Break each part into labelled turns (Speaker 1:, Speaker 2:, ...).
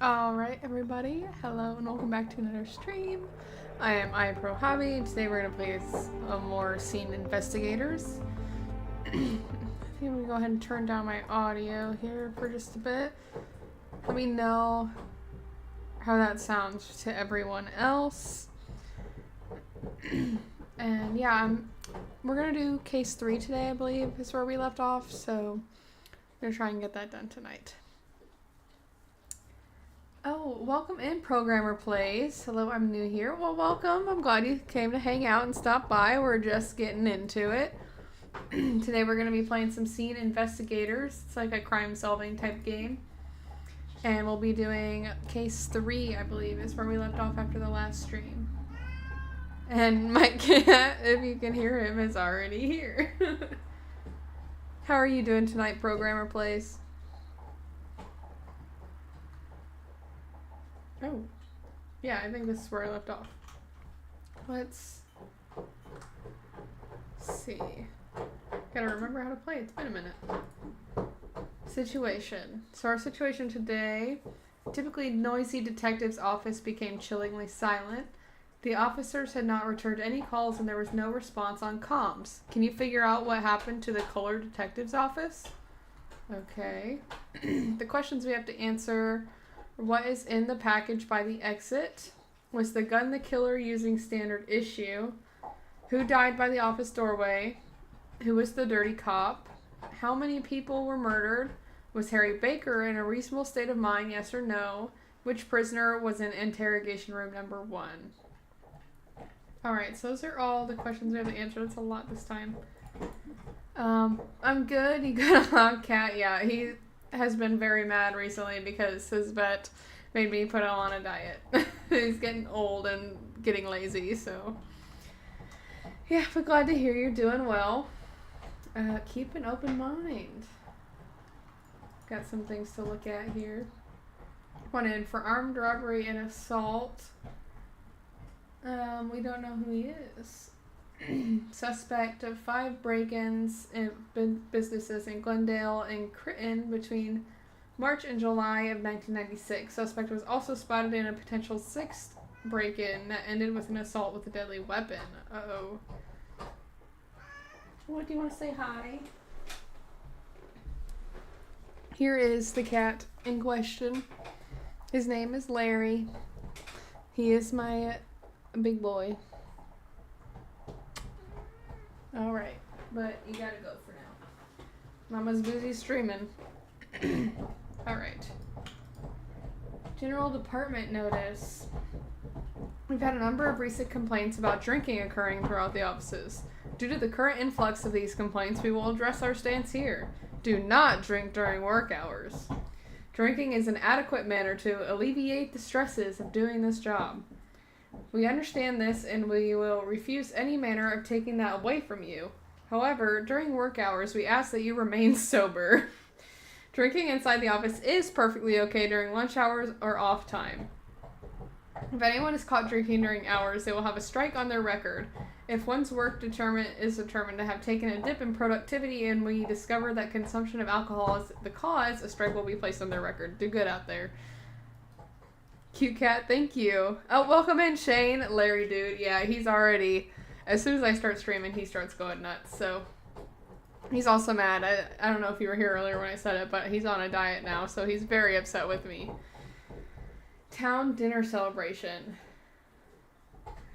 Speaker 1: Alright, everybody. Hello and welcome back to another stream. I am iProHobby, and today we're going to play some more Scene Investigators. I think I'm going to go ahead and turn down my audio here for just a bit. Let me know how that sounds to everyone else. And yeah, we're going to do case 3 today, I believe, is where we left off. So I'm going to try and get that done tonight. Oh, welcome in, Programmer Plays. Hello, I'm new here. Well, welcome. I'm glad you came to hang out and stop by. We're just getting into it. Today we're going to be playing some Scene Investigators. It's like a crime-solving type game. And we'll be doing case 3, I believe, is where we left off after the last stream. And my cat, if you can hear him, is already here. How are you doing tonight, Programmer Plays? Oh, yeah, I think this is where I left off. Let's see. Gotta remember how to play. It's been a minute. Situation. So our situation today, typically noisy detective's office became chillingly silent. The officers had not returned any calls and there was no response on comms. Can you figure out what happened to the Kohler detective's office? Okay. The questions we have to answer: what is in the package by the exit? Was the gun the killer using standard issue? Who died by the office doorway? Who was the dirty cop? How many people were murdered? Was Harry Baker in a reasonable state of mind, yes or no? Which prisoner was in interrogation room number 1? Alright, so those are all the questions we have to answer. That's a lot this time. I'm good. You got a loud cat? Yeah, he has been very mad recently because his vet made me put him on a diet. He's getting old and getting lazy, so yeah, but glad to hear you're doing well. Keep an open mind. Got some things to look at here. One in for armed robbery and assault. We don't know who he is. Suspect of 5 break-ins in businesses in Glendale and Critton between March and July of 1996. Suspect was also spotted in a potential 6th break-in that ended with an assault with a deadly weapon. Uh-oh. What do you want to say hi? Here is the cat in question. His name is Larry. He is my big boy. Alright, but you gotta go for now. Mama's busy streaming. Alright. General Department notice. We've had a number of recent complaints about drinking occurring throughout the offices. Due to the current influx of these complaints, we will address our stance here. Do not drink during work hours. Drinking is an adequate manner to alleviate the stresses of doing this job. We understand this and we will refuse any manner of taking that away from you. However, during work hours, we ask that you remain sober. Drinking inside the office is perfectly okay during lunch hours or off time. If anyone is caught drinking during hours, they will have a strike on their record. If one's work is determined to have taken a dip in productivity and we discover that consumption of alcohol is the cause, a strike will be placed on their record. Do good out there. Cute cat, thank you. Oh, welcome in, Shane. Larry, dude. Yeah, he's already... As soon as I start streaming, he starts going nuts, so... He's also mad. I don't know if you were here earlier when I said it, but he's on a diet now, so he's very upset with me. Town dinner celebration.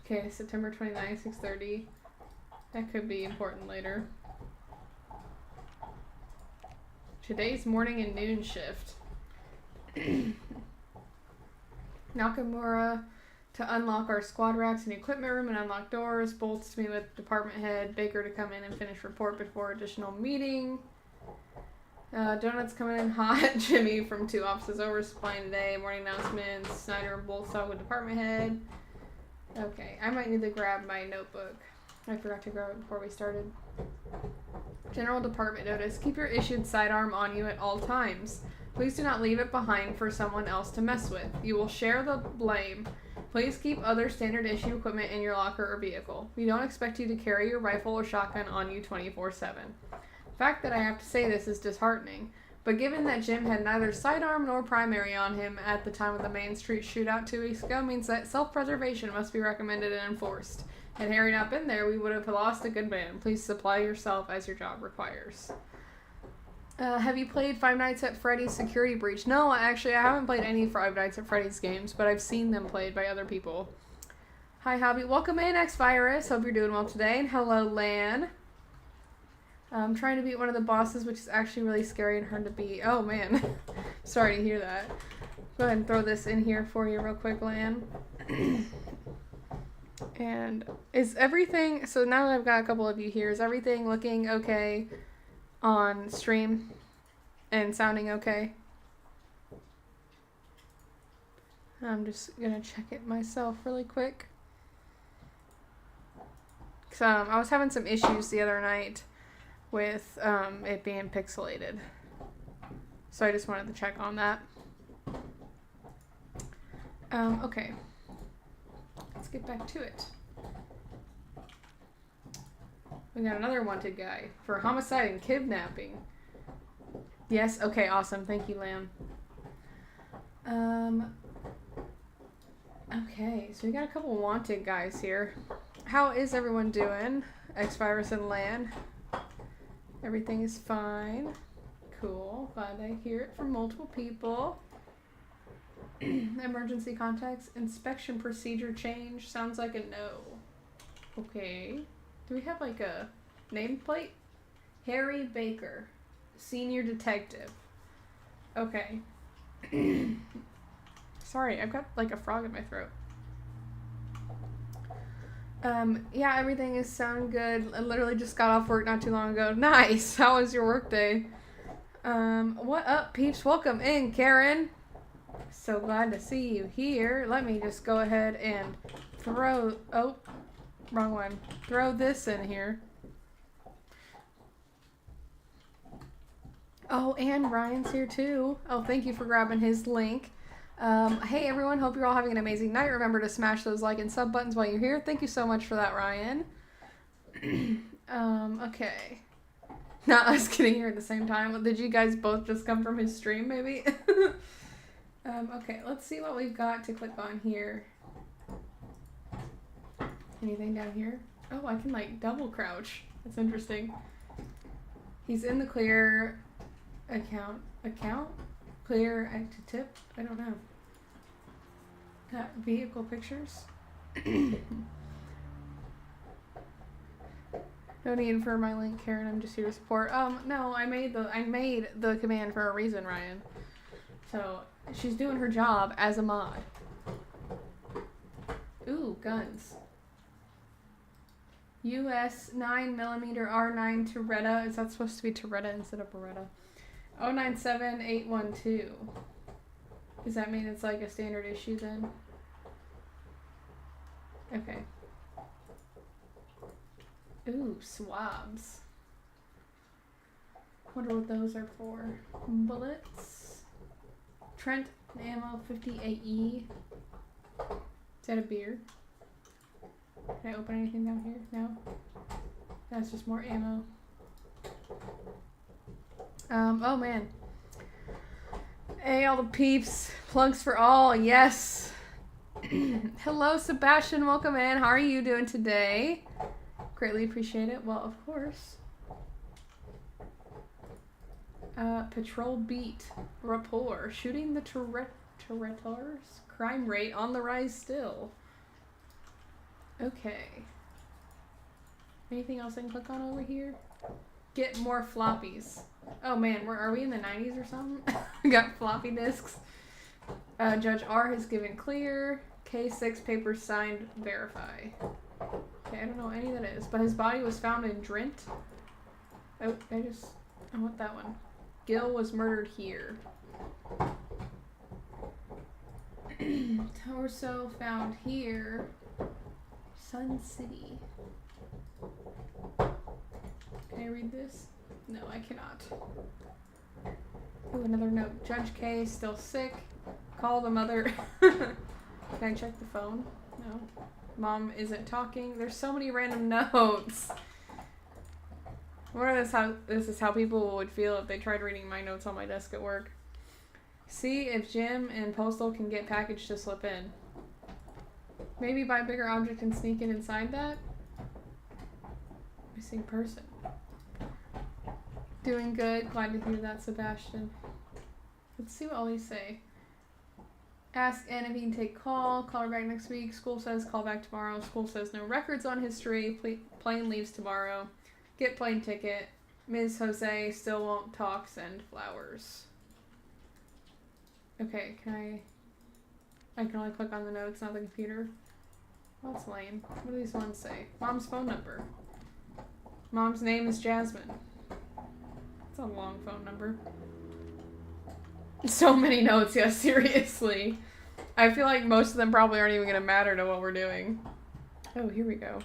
Speaker 1: Okay, September 29th, 6:30. That could be important later. Today's morning and noon shift. Nakamura to unlock our squad racks and equipment room and unlock doors. Bolts to meet with department head. Baker to come in and finish report before additional meeting. Donuts coming in hot. Jimmy from 2 offices over supplying today. Morning announcements. Snyder and Bolts talk with department head. Okay, I might need to grab my notebook. I forgot to grab it before we started. General Department notice. Keep your issued sidearm on you at all times. Please do not leave it behind for someone else to mess with. You will share the blame. Please keep other standard issue equipment in your locker or vehicle. We don't expect you to carry your rifle or shotgun on you 24/7. The fact that I have to say this is disheartening. But given that Jim had neither sidearm nor primary on him at the time of the Main Street shootout 2 weeks ago means that self-preservation must be recommended and enforced. Had Harry not been there, we would have lost a good man. Please supply yourself as your job requires. Have you played Five Nights at Freddy's Security Breach? No, actually, I haven't played any Five Nights at Freddy's games, but I've seen them played by other people. Hi, Hobby. Welcome in, X-Virus. Hope you're doing well today. And hello, Lan. I'm trying to beat one of the bosses, which is actually really scary and hard to beat. Oh, man. Sorry to hear that. Go ahead and throw this in here for you real quick, Lan. And is everything... So now that I've got a couple of you here, is everything looking okay on stream and sounding okay? I'm just going to check it myself really quick. So, I was having some issues the other night with it being pixelated. So I just wanted to check on that. Okay. Let's get back to it. We got another wanted guy for homicide and kidnapping. Yes, okay, awesome. Thank you, Lamb. Okay, so we got a couple wanted guys here. How is everyone doing? X-Virus and Lan. Everything is fine. Cool. Glad I hear it from multiple people. Emergency contacts. Inspection procedure change. Sounds like a no. Okay. Do we have like a nameplate? Harry Baker. Senior detective. Okay. Sorry, I've got like a frog in my throat. Yeah, everything is sounding good. I literally just got off work not too long ago. Nice! How was your work day? What up, peeps? Welcome in, Karen. So glad to see you here. Let me just go ahead and throw... Oh, wrong one. Throw this in here. Oh, and Ryan's here too. Oh, thank you for grabbing his link. Hey everyone, hope you're all having an amazing night. Remember to smash those like and sub buttons while you're here. Thank you so much for that, Ryan. Okay. Not us getting here at the same time. Did you guys both just come from his stream, maybe? Okay, let's see what we've got to click on here. Anything down here? Oh, I can like double crouch. That's interesting. He's in the clear account? Clear active tip? I don't know. Got vehicle pictures. No need for my link, Karen. I'm just here to support. No, I made the command for a reason, Ryan. So she's doing her job as a mod. Ooh, guns. US 9mm R9 Toretta. Is that supposed to be Toretta instead of Beretta? 097812. Does that mean it's like a standard issue then? Okay. Ooh, swabs. Wonder what those are for. Bullets. Trent ammo 50 AE. Is that a beer? Can I open anything down here? No? That's just more ammo. Oh man. Hey, all the peeps. Plugs for all. Yes. Hello, Sebastian. Welcome in. How are you doing today? Greatly appreciate it. Well, of course. Patrol beat. Rapport. Shooting the Toretars. Crime rate on the rise still. Okay. Anything else I can click on over here? Get more floppies. Oh man, are we in the 90s or something? We got floppy disks. Judge R has given clear. K6 paper signed verify. Okay, I don't know what any of that is, but his body was found in Drint. Oh, I want that one. Gil was murdered here. Torso found here. Sun City. Can I read this? No, I cannot. Ooh, another note. Judge K still sick. Call the mother. Can I check the phone? No. Mom isn't talking. There's so many random notes. I wonder this is how people would feel if they tried reading my notes on my desk at work. See if Jim and Postal can get package to slip in. Maybe buy a bigger object and sneak it inside that? Missing person. Doing good. Glad to hear that, Sebastian. Let's see what all these say. Ask Ann if he can take call. Call her back next week. School says call back tomorrow. School says no records on history. Plane leaves tomorrow. Get plane ticket. Ms. Jose still won't talk. Send flowers. Okay, I can only click on the notes, not the computer. Well, that's lame. What do these ones say? Mom's phone number. Mom's name is Jasmine. It's a long phone number. So many notes, yeah, seriously. I feel like most of them probably aren't even going to matter to what we're doing. Oh, here we go.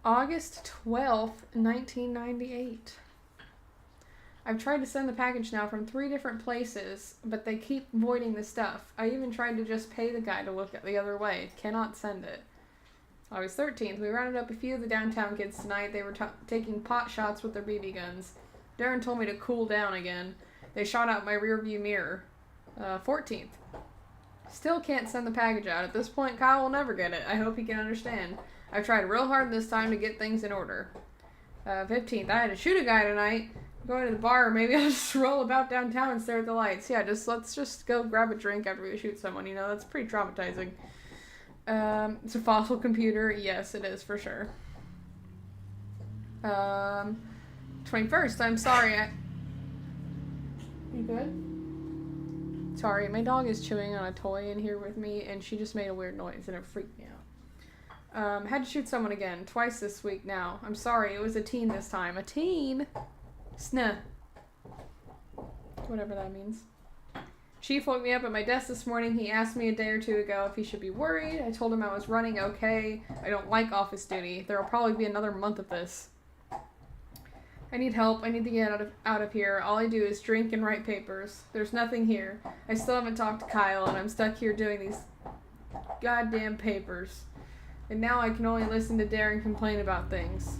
Speaker 1: August 12th, 1998. I've tried to send the package now from 3 different places, but they keep voiding the stuff. I even tried to just pay the guy to look at the other way. Cannot send it. August 13th. We rounded up a few of the downtown kids tonight. They were taking pot shots with their BB guns. Darren told me to cool down again. They shot out my rear view mirror. 14th. Still can't send the package out. At this point, Kyle will never get it. I hope he can understand. I've tried real hard this time to get things in order. 15th. I had to shoot a guy tonight. Going to the bar, maybe I'll just roll about downtown and stare at the lights. Yeah, let's just go grab a drink after we shoot someone, you know, that's pretty traumatizing. It's a fossil computer. Yes, it is, for sure. 21st, I'm sorry. You good? Sorry, my dog is chewing on a toy in here with me, and she just made a weird noise, and it freaked me out. Had to shoot someone again, twice this week now. I'm sorry, it was a teen this time. A teen? Snuh. Whatever that means. Chief woke me up at my desk this morning. He asked me a day or two ago if he should be worried. I told him I was running okay. I don't like office duty. There will probably be another month of this. I need help. I need to get out of here. All I do is drink and write papers. There's nothing here. I still haven't talked to Kyle, and I'm stuck here doing these goddamn papers. And now I can only listen to Darren complain about things.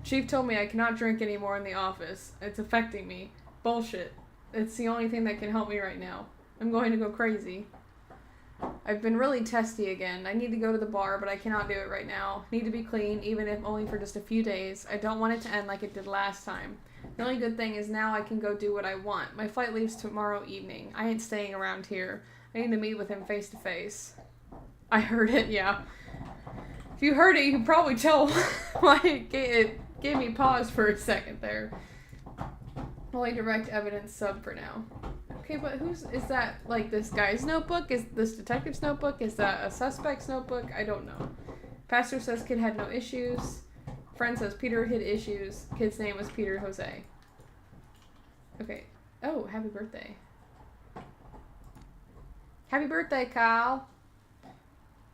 Speaker 1: Chief told me I cannot drink anymore in the office. It's affecting me. Bullshit. It's the only thing that can help me right now. I'm going to go crazy. I've been really testy again. I need to go to the bar, but I cannot do it right now. Need to be clean, even if only for just a few days. I don't want it to end like it did last time. The only good thing is now I can go do what I want. My flight leaves tomorrow evening. I ain't staying around here. I need to meet with him face to face. I heard it, yeah. If you heard it, you can probably tell why it gave me pause for a second there. Only direct evidence sub for now. Okay, but is that, like, this guy's notebook? Is this detective's notebook? Is that a suspect's notebook? I don't know. Pastor says kid had no issues. Friend says Peter had issues. Kid's name was Peter Jose. Okay. Oh, happy birthday. Happy birthday, Kyle.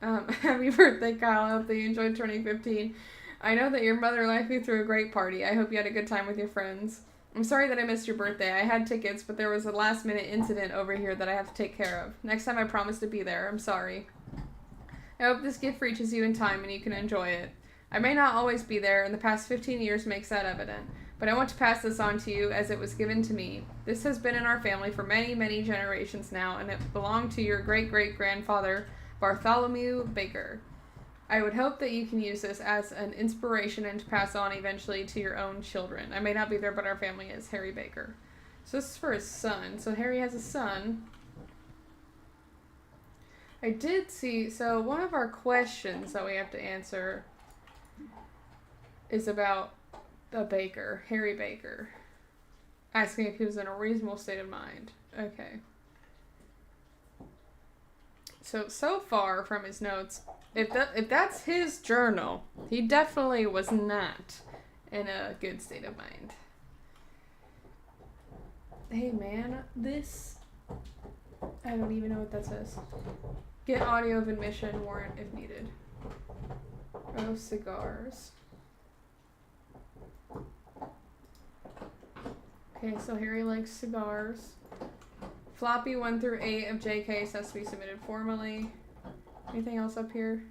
Speaker 1: Happy birthday, Kyle. I hope that you enjoyed turning 15. I know that your mother left you through a great party. I hope you had a good time with your friends. I'm sorry that I missed your birthday. I had tickets, but there was a last-minute incident over here that I have to take care of. Next time I promise to be there. I'm sorry. I hope this gift reaches you in time and you can enjoy it. I may not always be there, and the past 15 years makes that evident, but I want to pass this on to you as it was given to me. This has been in our family for many, many generations now, and it belonged to your great-great-grandfather, Bartholomew Baker. I would hope that you can use this as an inspiration and to pass on eventually to your own children. I may not be there, but our family is. Harry Baker. So this is for his son. So Harry has a son. I did see, so one of our questions that we have to answer is about a Baker, Harry Baker. Asking if he was in a reasonable state of mind. Okay. So far from his notes, if that's his journal, he definitely was not in a good state of mind. Hey man, I don't even know what that says. Get audio of admission warrant if needed. Oh, cigars. Okay, so Harry likes cigars. Floppy 1 through 8 of JK has to be submitted formally. Anything else up here?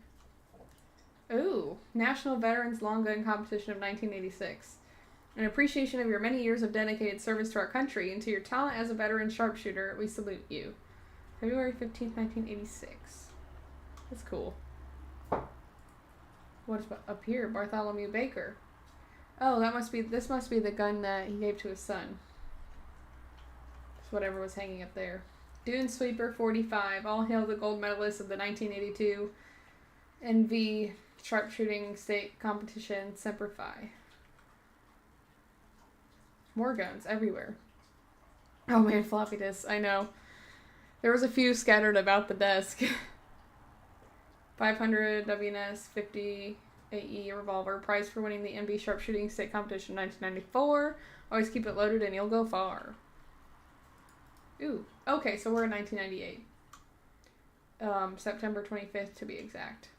Speaker 1: Ooh, National Veterans Long Gun Competition of 1986. In appreciation of your many years of dedicated service to our country and to your talent as a veteran sharpshooter, we salute you. February 15th, 1986. That's cool. What's up here? Bartholomew Baker. Oh, this must be the gun that he gave to his son. It's whatever was hanging up there. Dune Sweeper 45. All hail the gold medalist of the 1982 NV Sharpshooting State Competition, Semper Fi. More guns everywhere. Oh man, floppy disks. I know. There was a few scattered about the desk. 500 WNS 50 AE revolver. Prize for winning the NV Sharpshooting State Competition 1994. Always keep it loaded and you'll go far. Ooh. Okay, so we're in 1998. September 25th to be exact.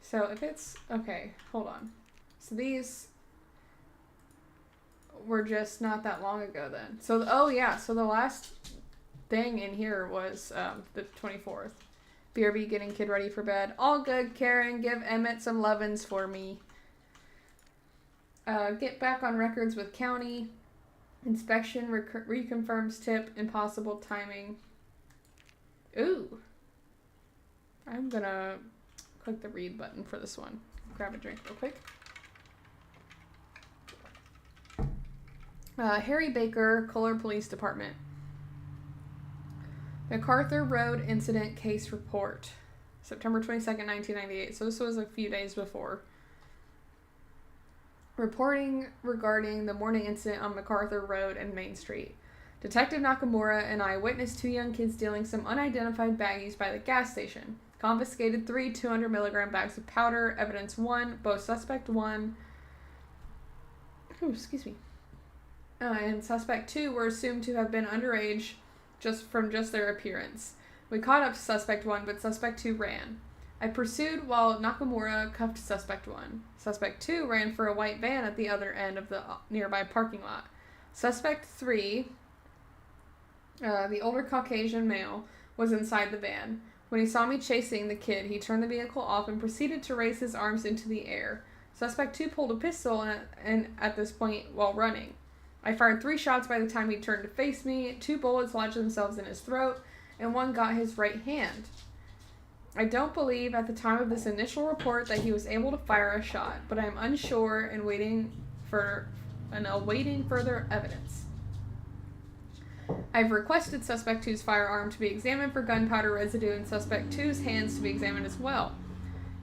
Speaker 1: So if it's... Okay, hold on. So these were just not that long ago then. So, oh yeah, so the last thing in here was the 24th. BRB getting kid ready for bed. All good, Karen. Give Emmett some lovin's for me. Get back on records with county. Inspection reconfirms tip. Impossible timing. Ooh. I'm gonna click the read button for this one. Grab a drink real quick. Harry Baker, Kohler Police Department. MacArthur Road Incident Case Report. September 22nd, 1998. So this was a few days before. Reporting regarding the morning incident on MacArthur Road and Main Street. Detective Nakamura and I witnessed two young kids stealing some unidentified baggies by the gas station. Confiscated 3 200 milligram bags of powder. Evidence 1. Both suspect 1. Oh, excuse me. And suspect 2 were assumed to have been underage from their appearance. We caught up suspect 1, but suspect 2 ran. I pursued while Nakamura cuffed suspect 1. Suspect 2 ran for a white van at the other end of the nearby parking lot. Suspect 3, the older Caucasian male, was inside the van. When he saw me chasing the kid, he turned the vehicle off and proceeded to raise his arms into the air. Suspect 2 pulled a pistol and at this point while running. I fired 3 shots by the time he turned to face me. 2 bullets lodged themselves in his throat, and 1 got his right hand. I don't believe at the time of this initial report that he was able to fire a shot, but I am unsure and awaiting further evidence. I've requested Suspect 2's firearm to be examined for gunpowder residue and Suspect 2's hands to be examined as well.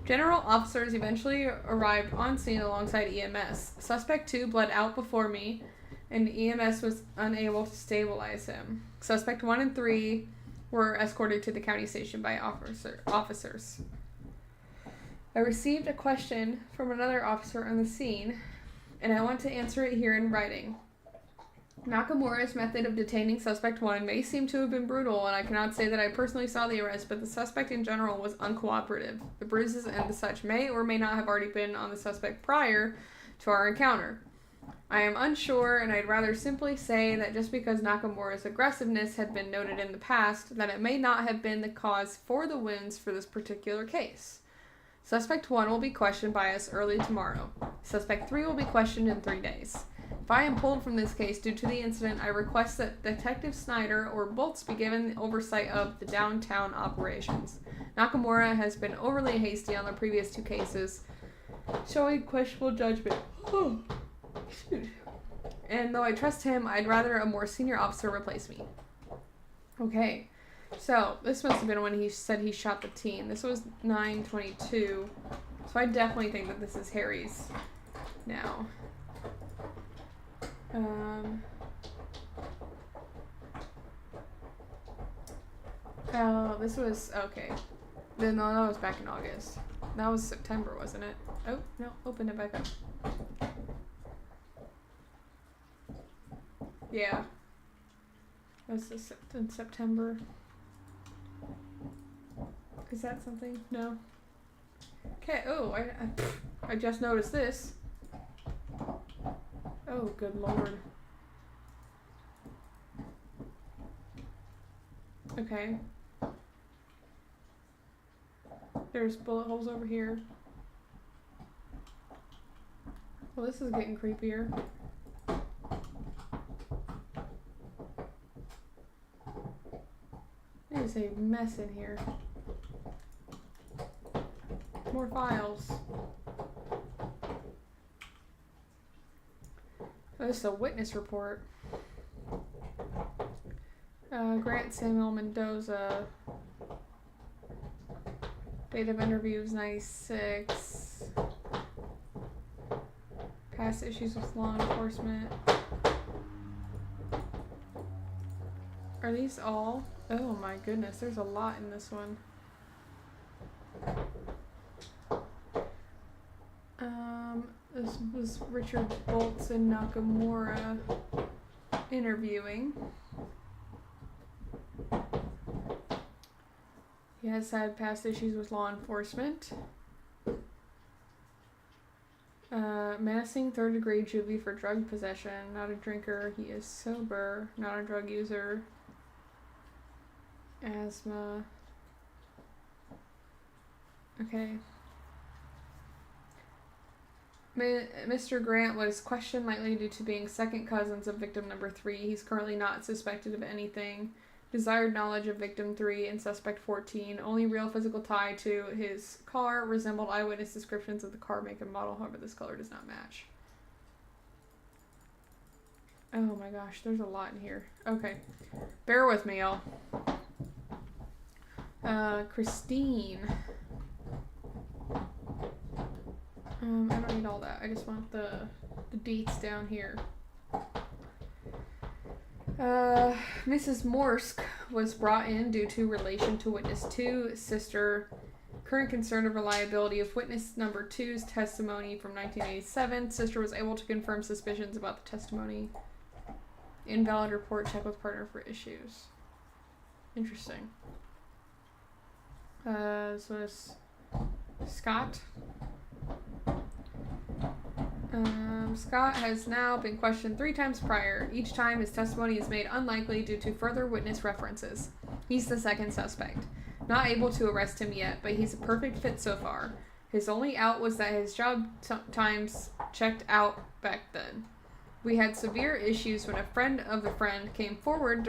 Speaker 1: General officers eventually arrived on scene alongside EMS. Suspect 2 bled out before me, and EMS was unable to stabilize him. Suspect 1 and 3 were escorted to the county station by officers. I received a question from another officer on the scene, and I want to answer it here in writing. Nakamura's method of detaining Suspect 1 may seem to have been brutal, and I cannot say that I personally saw the arrest, but the suspect in general was uncooperative. The bruises and the such may or may not have already been on the suspect prior to our encounter. I am unsure, and I'd rather simply say that just because Nakamura's aggressiveness had been noted in the past, that it may not have been the cause for the wounds for this particular case. Suspect 1 will be questioned by us early tomorrow. Suspect 3 will be questioned in 3 days. If I am pulled from this case due to the incident, I request that Detective Snyder or Bolts be given oversight of the downtown operations. Nakamura has been overly hasty on the previous 2 cases, showing questionable judgment. And though I trust him, I'd rather a more senior officer replace me. Okay, so this must have been when he said he shot the teen. This was 9/22, so I definitely think that this is Harry's now. Oh, this was, okay. No, that was back in August. That was September, wasn't it? Oh, no, open it back up. Yeah. That was in September. Is that something? No. Okay, oh, I just noticed this. Oh, good lord. There's bullet holes over here. Well, this is getting creepier. There's a mess in here. More files. Oh, this is a witness report. Grant Samuel Mendoza. Date of interview was 96. Past issues with law enforcement. Are these all? Oh my goodness, there's a lot in this one. This was Richard Boltz and Nakamura interviewing. He has had past issues with law enforcement. Menacing third-degree juvie for drug possession. Not a drinker. He is sober. Not a drug user. Asthma. Okay. Mr. Grant was questioned lightly due to being second cousins of victim number 3. He's currently not suspected of anything. Desired knowledge of victim 3 and suspect 14. Only real physical tie to his car resembled eyewitness descriptions of the car make and model. However, this color does not match. Oh my gosh, there's a lot in here. Okay. Bear with me, y'all. Christine. I don't need all that. I just want the dates down here. Mrs. Morsk was brought in due to relation to witness 2, sister. Current concern of reliability of witness number 2's testimony from 1987. Sister was able to confirm suspicions about the testimony. Invalid report. Check with partner for issues. Interesting. So it's Scott. Scott has now been questioned 3 times prior. Each time his testimony is made unlikely due to further witness references. He's the second suspect. Not able to arrest him yet, but he's a perfect fit so far. His only out was that his job times checked out back then. We had severe issues when a friend of the friend came forward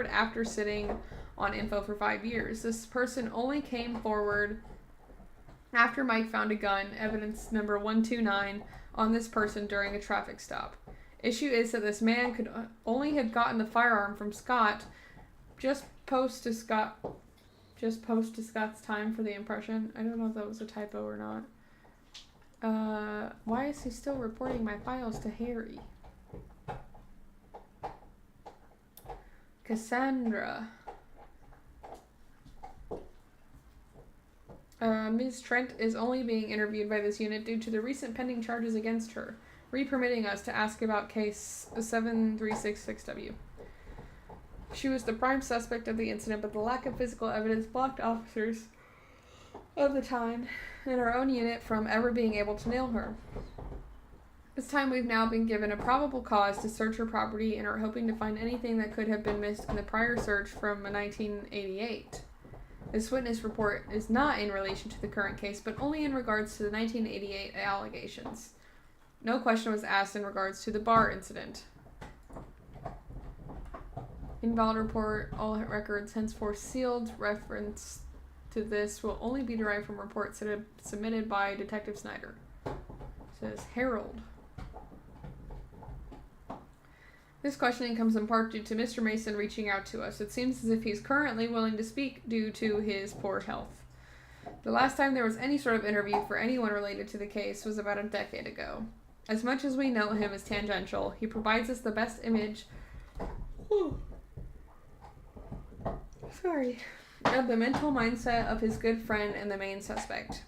Speaker 1: after sitting on info for 5 years. This person only came forward after Mike found a gun, evidence number 129, on this person during a traffic stop. Issue is that this man could only have gotten the firearm from Scott just post to Scott's time for the impression. I don't know if that was a typo or not. Why is he still reporting my files to Harry? Cassandra. Ms. Trent is only being interviewed by this unit due to the recent pending charges against her, re-permitting us to ask about case 7366W. She was the prime suspect of the incident, but the lack of physical evidence blocked officers of the time in our own unit from ever being able to nail her. This time we've now been given a probable cause to search her property and are hoping to find anything that could have been missed in the prior search from 1988. This witness report is not in relation to the current case, but only in regards to the 1988 allegations. No question was asked in regards to the bar incident. Invalid report, all records henceforth sealed. Reference to this will only be derived from reports that are submitted by Detective Snyder. It says Harold. This questioning comes in part due to Mr. Mason reaching out to us. It seems as if he's currently willing to speak due to his poor health. The last time there was any sort of interview for anyone related to the case was about a decade ago. As much as we know him as tangential, he provides us the best image of the mental mindset of his good friend and the main suspect.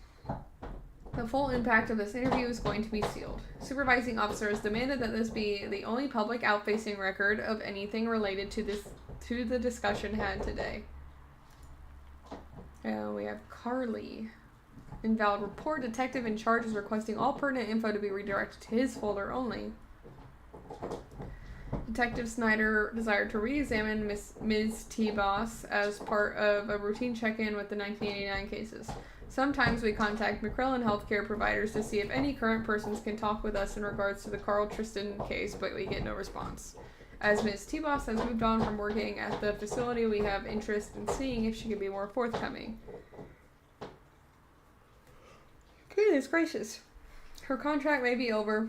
Speaker 1: The full impact of this interview is going to be sealed. Supervising officers demanded that this be the only public outfacing record of anything related to the discussion had today. We have Carly. Invalid report. Detective in charge is requesting all pertinent info to be redirected to his folder only. Detective Snyder desired to re-examine Ms. T-Boss as part of a routine check-in with the 1989 cases. Sometimes we contact McClellan healthcare providers to see if any current persons can talk with us in regards to the Carl Tristan case, but we get no response. As Ms. T-Boss has moved on from working at the facility, we have interest in seeing if she can be more forthcoming. Goodness gracious. Her contract may be over,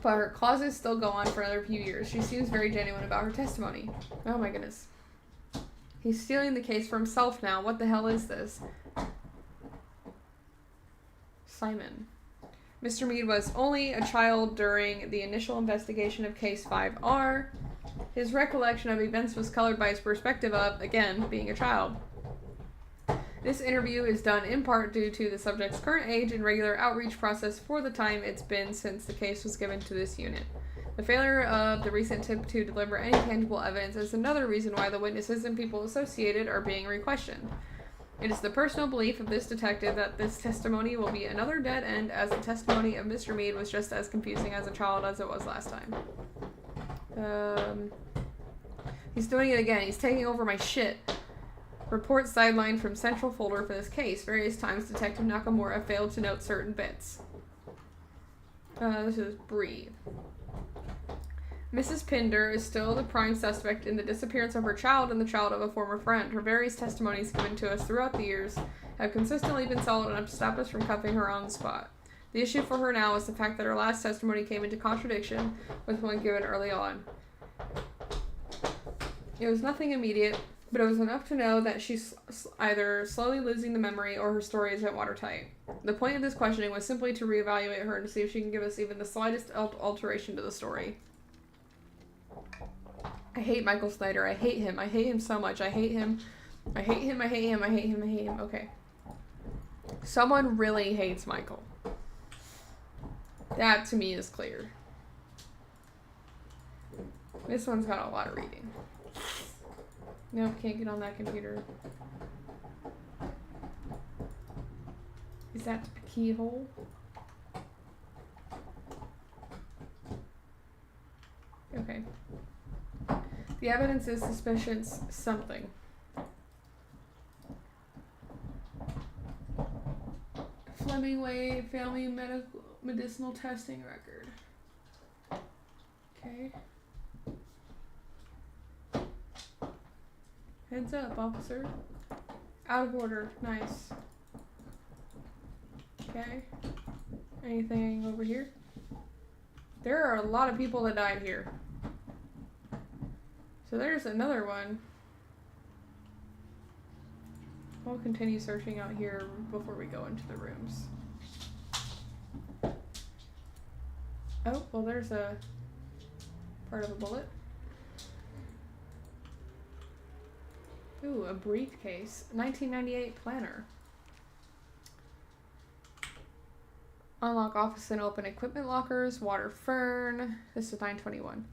Speaker 1: but her clauses still go on for another few years. She seems very genuine about her testimony. Oh my goodness. He's stealing the case for himself now. What the hell is this? Simon. Mr. Mead was only a child during the initial investigation of Case 5R. His recollection of events was colored by his perspective of, again, being a child. This interview is done in part due to the subject's current age and regular outreach process for the time it's been since the case was given to this unit. The failure of the recent tip to deliver any tangible evidence is another reason why the witnesses and people associated are being re-questioned. It is the personal belief of this detective that this testimony will be another dead end, as the testimony of Mr. Mead was just as confusing as a child as it was last time. He's doing it again. He's taking over my shit. Report sidelined from central folder for this case. Various times Detective Nakamura failed to note certain bits. This is Breathe. Mrs. Pinder is still the prime suspect in the disappearance of her child and the child of a former friend. Her various testimonies given to us throughout the years have consistently been solid enough to stop us from cuffing her on the spot. The issue for her now is the fact that her last testimony came into contradiction with one given early on. It was nothing immediate, but it was enough to know that she's either slowly losing the memory or her story isn't watertight. The point of this questioning was simply to reevaluate her and to see if she can give us even the slightest alteration to the story. I hate Michael Snyder. I hate him. I hate him so much. I hate him. I hate him. I hate him. I hate him. I hate him. Okay. Someone really hates Michael. That to me is clear. This one's got a lot of reading. Nope, can't get on that computer. Is that a keyhole? Okay. The evidence is suspicious something. Fleming Way Family Medicinal Testing Record. Okay. Heads up, officer. Out of order. Nice. Okay. Anything over here? There are a lot of people that died here. So there's another one. We'll continue searching out here before we go into the rooms. Oh, well there's a part of a bullet. Ooh, a briefcase. 1998 planner. Unlock office and open equipment lockers. Water Fern. This is 921.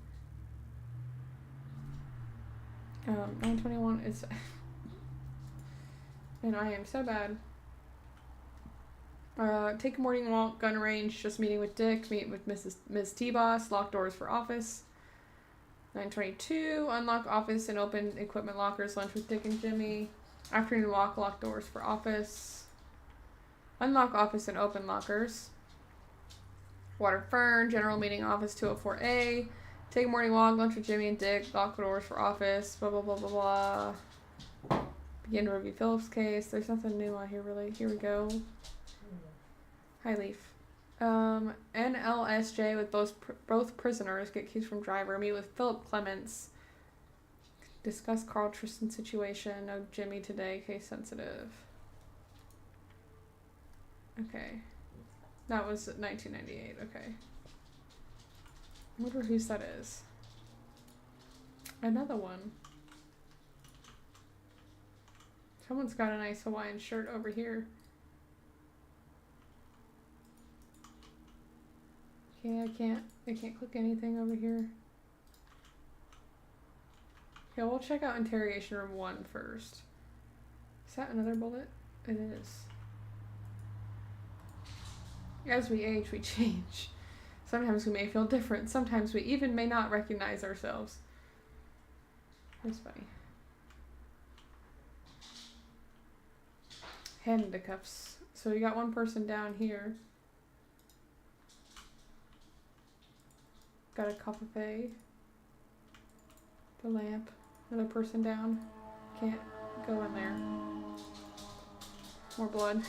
Speaker 1: 921 is... and I am so bad. Take a morning walk, gun range, just meeting with Dick, meet with Ms. T-Boss, lock doors for office. 922, unlock office and open equipment lockers, lunch with Dick and Jimmy. Afternoon walk, lock doors for office. Unlock office and open lockers. Water Fern, general meeting office 204A. Take a morning walk, lunch with Jimmy and Dick, lock doors for office, blah, blah, blah, blah, blah. Begin to review Phillips' case. There's nothing new on here, really. Here we go. Hi, Leaf. NLSJ with both prisoners. Get keys from driver. Meet with Philip Clements. Discuss Carl Tristan situation. No Jimmy today. Case sensitive. Okay. That was 1998. Okay. I wonder whose that is. Another one. Someone's got a nice Hawaiian shirt over here. Okay, I can't click anything over here. Okay, we'll check out interrogation room 1 first. Is that another bullet? It is. As we age, we change. Sometimes we may feel different. Sometimes we even may not recognize ourselves. That's funny. Handcuffs. So you got one person down here. Got a coffee. The lamp. Another person down. Can't go in there. More blood.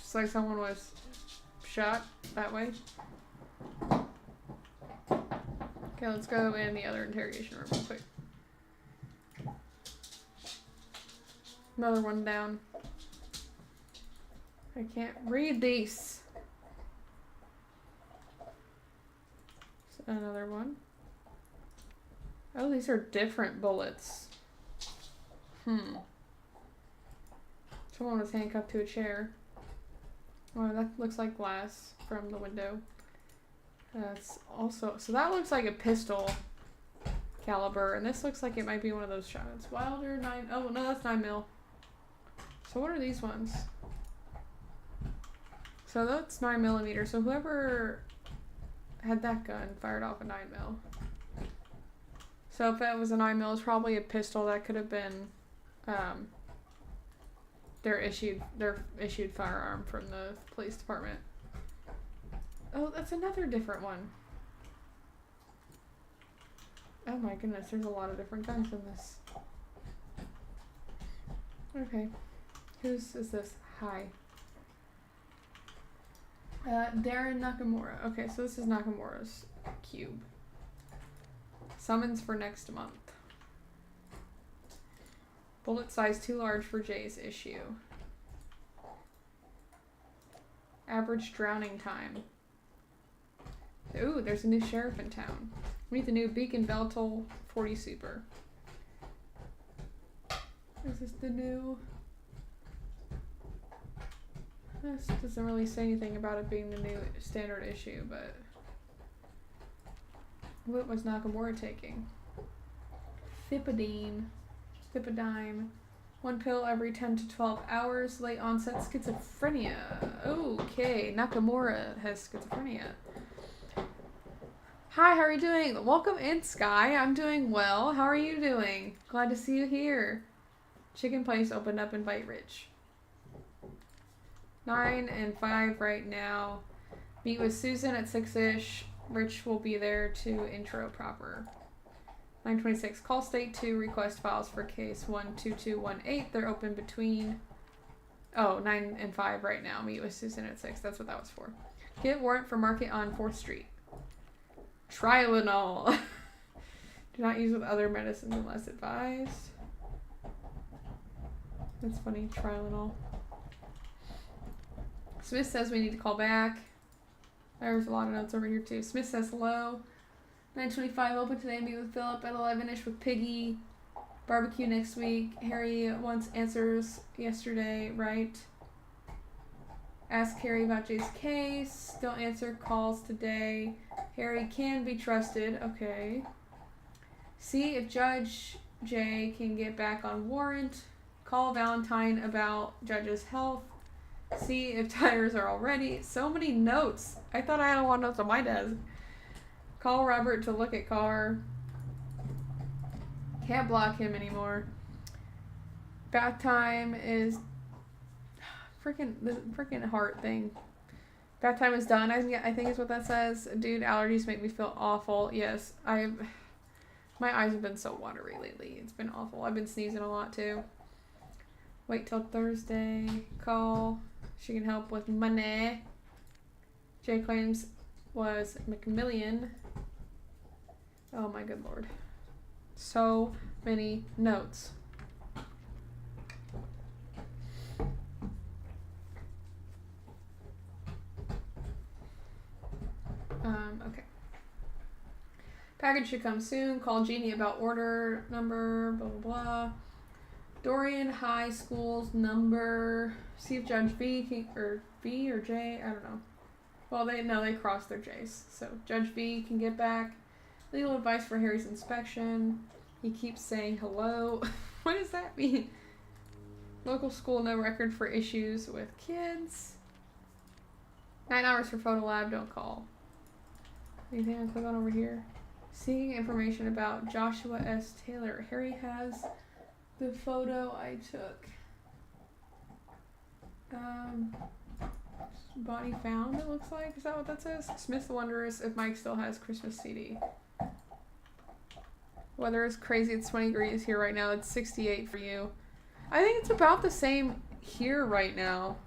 Speaker 1: Just like someone was shot that way. Okay, let's go in the other interrogation room real quick. Another one down. I can't read these. Another one. Oh, these are different bullets. Someone was handcuffed to a chair. Oh, that looks like glass from the window. That's also... So that looks like a pistol caliber. And this looks like it might be one of those shots. Wilder 9... Oh, no, that's 9mm. So what are these ones? So that's 9mm. So whoever had that gun fired off a 9mm. So if it was a 9mm, it's probably a pistol. That could have been their issued firearm from the police department. Oh, that's another different one. Oh my goodness, there's a lot of different guns in this. Okay. Whose is this? Hi. Darren Nakamura. Okay, so this is Nakamura's cube. Summons for next month. Bullet size too large for Jay's issue. Average drowning time. Ooh, there's a new sheriff in town. Meet the new Beacon Beltol 40 Super. Is this the new... This doesn't really say anything about it being the new standard issue, but... What was Nakamura taking? Thipidine. 1 pill every 10 to 12 hours. Late onset schizophrenia. Okay, Nakamura has schizophrenia. Hi, how are you doing? Welcome in, Sky. I'm doing well. How are you doing? Glad to see you here. Chicken place opened up in Bite Ridge. 9 and 5 right now. Meet with Susan at 6-ish. Rich will be there to intro proper. 9:26. Call state to request files for case 12218. They're open between 9 and 5 right now. Meet with Susan at 6. That's what that was for. Get warrant for market on 4th Street. Trilanol. Do not use with other medicines unless advised. That's funny. Trilanol. Smith says we need to call back. There's a lot of notes over here too. Smith says hello. 9:25 open today. Meet with Philip at 11-ish with Piggy. Barbecue next week. Harry wants answers yesterday, right? Ask Harry about Jay's case. Don't answer calls today. Harry can be trusted. Okay. See if Judge Jay can get back on warrant. Call Valentine about Judge's health. See if tires are all ready. So many notes. I thought I had a lot of notes on my desk. Call Robert to look at car. Can't block him anymore. Bath time is... Freaking heart thing. Bath time is done. I think is what that says. Dude, allergies make me feel awful. Yes, my eyes have been so watery lately. It's been awful. I've been sneezing a lot too. Wait till Thursday. Call. She can help with money. Jay claims was McMillian. Oh my good lord. So many notes. Okay. Package should come soon. Call Jeannie about order number, blah, blah, blah. Dorian High School's number. See if Judge V or J, I don't know. Well, they crossed their J's. So Judge V can get back. Legal advice for Harry's inspection. He keeps saying hello. What does that mean? Local school, no record for issues with kids. 9 hours for photo lab, don't call. Anything I click on over here? Seeking information about Joshua S. Taylor. Harry has the photo I took. Body found, it looks like. Is that what that says? Smith wonders if Mike still has Christmas CD. Weather is crazy. It's 20 degrees here right now. It's 68 for you. I think it's about the same here right now.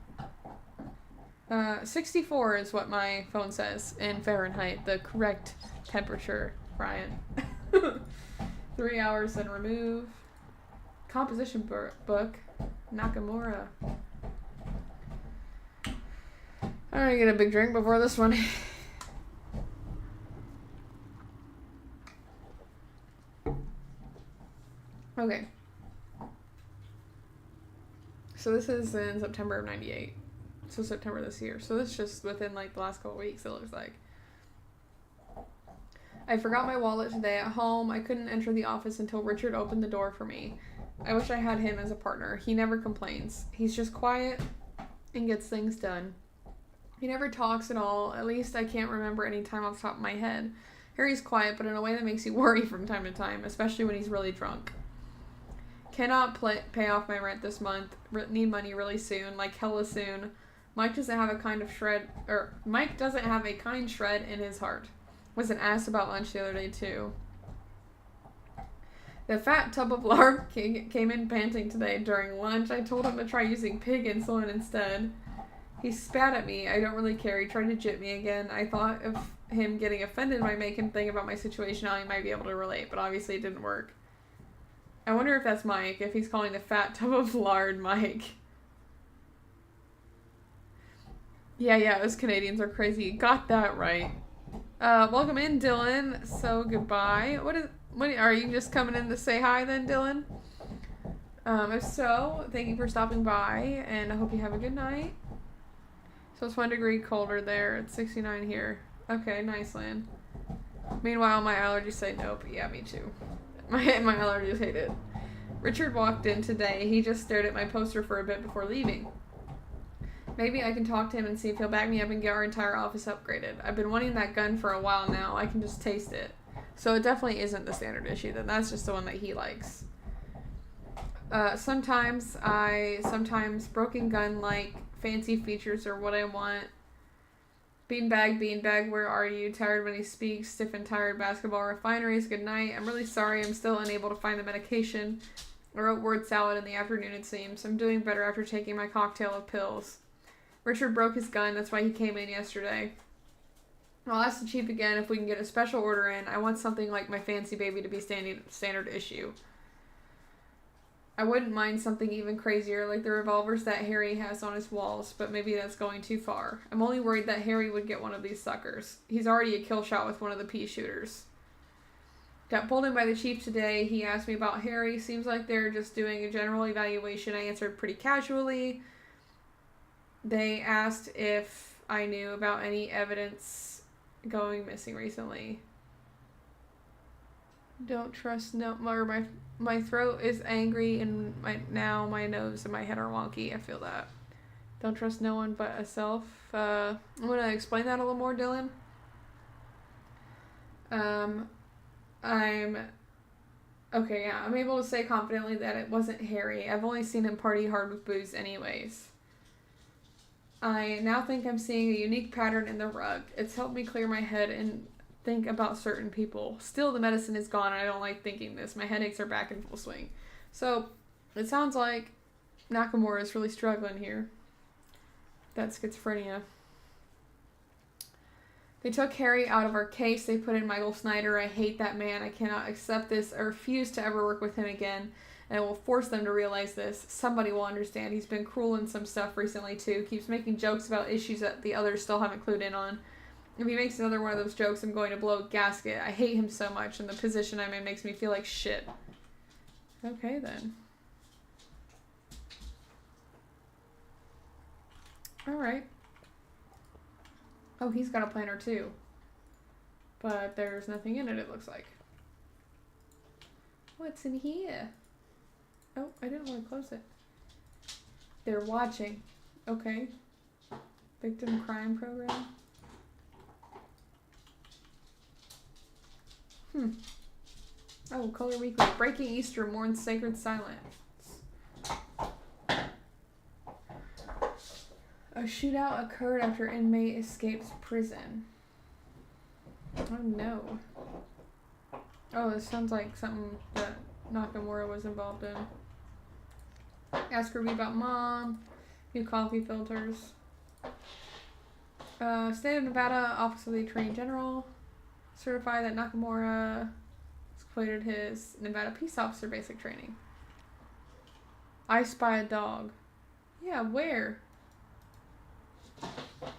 Speaker 1: 64 is what my phone says in Fahrenheit. The correct temperature, Brian. 3 hours and remove. Composition book. Nakamura. I'm gonna get a big drink before this one. Okay. So this is in September of 98. So September this year. So this is just within like the last couple weeks, it looks like. I forgot my wallet today at home. I couldn't enter the office until Richard opened the door for me. I wish I had him as a partner. He never complains. He's just quiet and gets things done. He never talks at all. At least I can't remember any time off the top of my head. Harry's quiet, but in a way that makes you worry from time to time, especially when he's really drunk. Cannot pay off my rent this month. Need money really soon, like hella soon. Mike doesn't have a kind shred in his heart. Was an ass about lunch the other day too. The fat tub of lard came in panting today during lunch. I told him to try using pig insulin instead. He spat at me. I don't really care. He tried to jip me again. I thought of him getting offended might make him think about my situation, how he might be able to relate, but obviously it didn't work. I wonder if that's Mike, if he's calling the fat tub of lard Mike. Yeah, us Canadians are crazy. Got that right. Welcome in, Dylan. So, goodbye. Are you just coming in to say hi then, Dylan? If so, thank you for stopping by, and I hope you have a good night. So it's 1 degree colder there. It's 69 here. Okay, nice, Land. Meanwhile, my allergies say nope. Yeah, me too. My allergies hate it. Richard walked in today. He just stared at my poster for a bit before leaving. Maybe I can talk to him and see if he'll back me up and get our entire office upgraded. I've been wanting that gun for a while now. I can just taste it. So it definitely isn't the standard issue. Then that's just the one that he likes. Sometimes broken gun like fancy features are what I want. Beanbag, where are you? Tired when he speaks, stiff and tired. Basketball refineries, good night. I'm really sorry I'm still unable to find the medication. I wrote word salad in the afternoon, it seems. I'm doing better after taking my cocktail of pills. Richard broke his gun, that's why he came in yesterday. I'll ask the chief again if we can get a special order in. I want something like my fancy baby to be standard issue. I wouldn't mind something even crazier, like the revolvers that Harry has on his walls, but maybe that's going too far. I'm only worried that Harry would get one of these suckers. He's already a kill shot with one of the pea shooters. Got pulled in by the chief today. He asked me about Harry. Seems like they're just doing a general evaluation. I answered pretty casually. They asked if I knew about any evidence going missing recently. Don't trust no, or my throat is angry and my nose and my head are wonky. I feel that. Don't trust no one but myself. I'm gonna explain that a little more, Dylan. I'm able to say confidently that it wasn't Harry. I've only seen him party hard with booze anyways. I now think I'm seeing a unique pattern in the rug. It's helped me clear my head and think about certain people. Still, the medicine is gone and I don't like thinking this. My headaches are back in full swing. So, it sounds like Nakamura is really struggling here. That's schizophrenia. They took Harry out of our case. They put in Michael Snyder. I hate that man. I cannot accept this. I refuse to ever work with him again. And I will force them to realize this. Somebody will understand. He's been cruel in some stuff recently, too. Keeps making jokes about issues that the others still haven't clued in on. If he makes another one of those jokes, I'm going to blow a gasket. I hate him so much, and the position I'm in makes me feel like shit. Okay, then. Alright. Oh, he's got a planner, too. But there's nothing in it, it looks like. What's in here? Oh, I didn't want to close it. They're watching. Okay. Victim crime program. Oh, Color Weekly. Breaking Easter mourns sacred silence. A shootout occurred after inmate escapes prison. Oh no. Oh, this sounds like something that Nakamura was involved in. Ask Ruby about mom. New coffee filters. State of Nevada, Office of the Attorney General. Certify that Nakamura completed his Nevada Peace Officer basic training. I spy a dog. Yeah, where?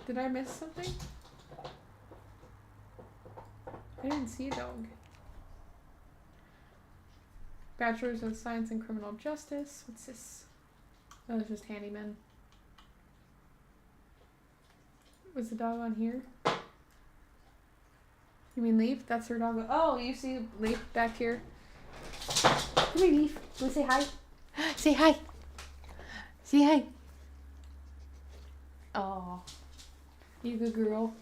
Speaker 1: Did I miss something? I didn't see a dog. Bachelor's of Science in Criminal Justice. What's this? Oh, it's just handyman. Was the dog on here? You mean Leaf? That's her dog. Oh, you see Leaf back here? Come here, Leaf. Want to say hi? Say hi. Say hi. Oh, you good girl.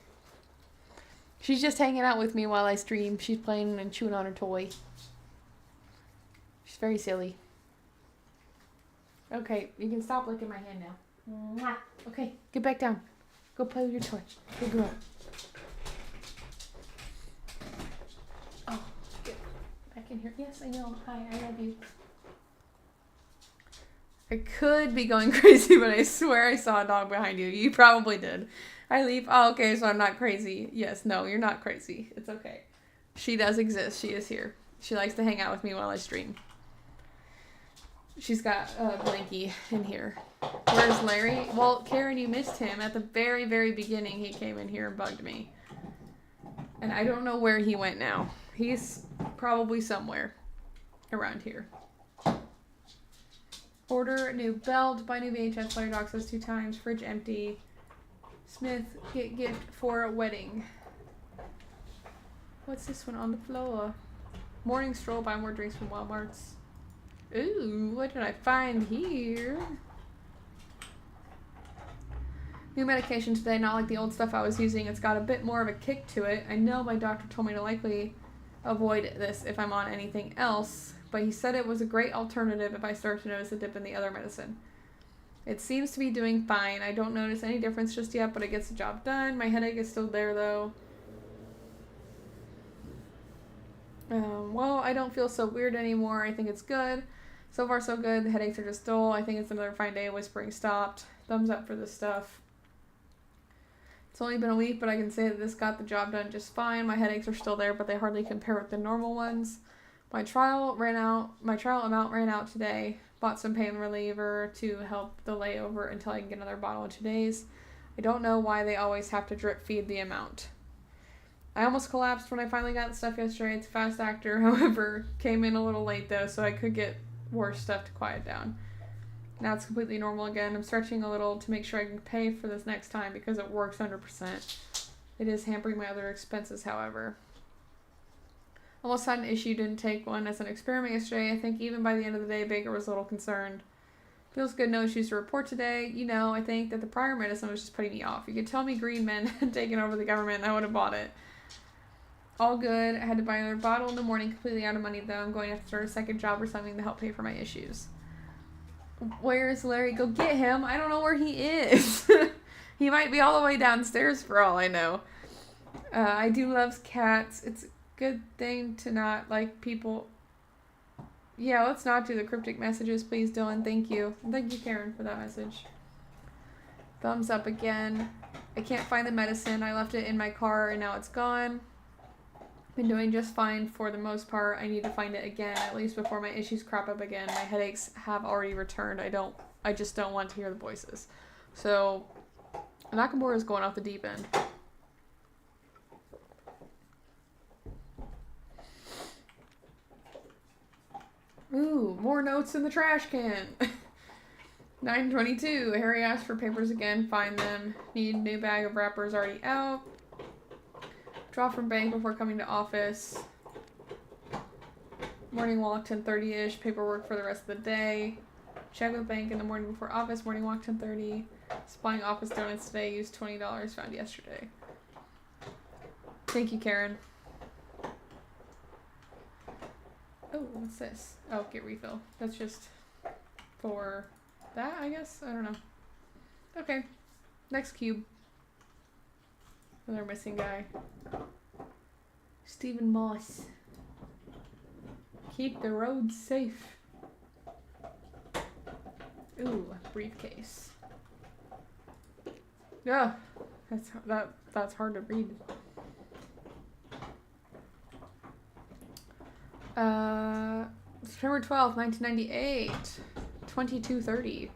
Speaker 1: She's just hanging out with me while I stream. She's playing and chewing on her toy. She's very silly. Okay, you can stop licking my hand now. Mwah. Okay, get back down. Go play with your toy. Good girl. Oh, good. Back in here. Yes, I know. Hi, I love you. I could be going crazy, but I swear I saw a dog behind you. You probably did. I leave. Oh, okay, so I'm not crazy. Yes, no, you're not crazy. It's okay. She does exist. She is here. She likes to hang out with me while I stream. She's got Blanky in here. Where's Larry? Well, Karen, you missed him. At the very, very beginning, he came in here and bugged me. And I don't know where he went now. He's probably somewhere around here. Order a new belt. Buy new VHS player. Doc says 2 times. Fridge empty. Smith, get gift for a wedding. What's this one on the floor? Morning stroll. Buy more drinks from Walmart's. Ooh, what did I find here? New medication today, not like the old stuff I was using. It's got a bit more of a kick to it. I know my doctor told me to likely avoid this if I'm on anything else, but he said it was a great alternative if I start to notice a dip in the other medicine. It seems to be doing fine. I don't notice any difference just yet, but it gets the job done. My headache is still there, though. Well, I don't feel so weird anymore. I think it's good. So far, so good. The headaches are just dull. I think it's another fine day. Whispering stopped. Thumbs up for this stuff. It's only been a week, but I can say that this got the job done just fine. My headaches are still there, but they hardly compare with the normal ones. My trial amount ran out today. Bought some pain reliever to help the layover until I can get another bottle in 2 days. I don't know why they always have to drip feed the amount. I almost collapsed when I finally got the stuff yesterday. It's a fast actor, however, came in a little late though, so I could get worse stuff to quiet down. Now it's completely normal again. I'm stretching a little to make sure I can pay for this next time because it works 100%. It is hampering my other expenses, however. Almost had an issue, didn't take one as an experiment yesterday. I think even by the end of the day, Baker was a little concerned. Feels good, no issues to report today. You know, I think that the prior medicine was just putting me off. You could tell me green men had taken over the government and I would have bought it. All good. I had to buy another bottle in the morning, completely out of money though. I'm going to have to start a second job or something to help pay for my issues. Where's Larry? Go get him. I don't know where he is. He might be all the way downstairs for all I know. I do love cats. It's a good thing to not like people. Yeah, let's not do the cryptic messages, please, Dylan. Thank you. Thank you, Karen, for that message. Thumbs up again. I can't find the medicine. I left it in my car and now it's gone. Been doing just fine for the most part. I need to find it again, at least before my issues crop up again. My headaches have already returned. I just don't want to hear the voices. So, Nakamura is going off the deep end. Ooh, more notes in the trash can. 9:22. Harry asked for papers again. Find them. Need new bag of wrappers already out. Draw from bank before coming to office. Morning walk 10:30-ish. Paperwork for the rest of the day. Check with bank in the morning before office. Morning walk 10:30. Supplying office donuts today. Used $20 found yesterday. Thank you, Karen. Oh, what's this? Oh, get refill. That's just for that, I guess? I don't know. Okay. Next cube. Another missing guy. Stephen Moss. Keep the roads safe. Ooh, briefcase. Yeah, that's hard to read. September 12th, 1998. 22:30.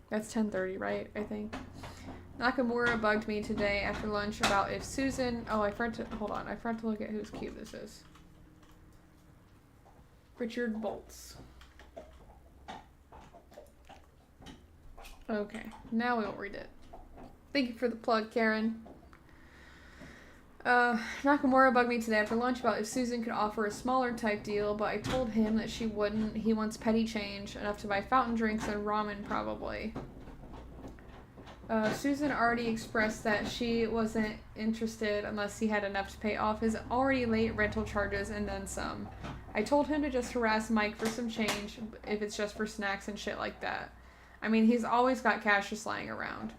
Speaker 1: That's 10:30, right? I think. Nakamura bugged me today after lunch about if Susan... Oh, I forgot to... Hold on. I forgot to look at whose cube this is. Richard Boltz. Okay. Now we'll read it. Thank you for the plug, Karen. Nakamura bugged me today after lunch about if Susan could offer a smaller type deal, but I told him that she wouldn't. He wants petty change, enough to buy fountain drinks and ramen, probably. Susan already expressed that she wasn't interested unless he had enough to pay off his already late rental charges and then some. I told him to just harass Mike for some change, if it's just for snacks and shit like that. I mean, he's always got cash just lying around.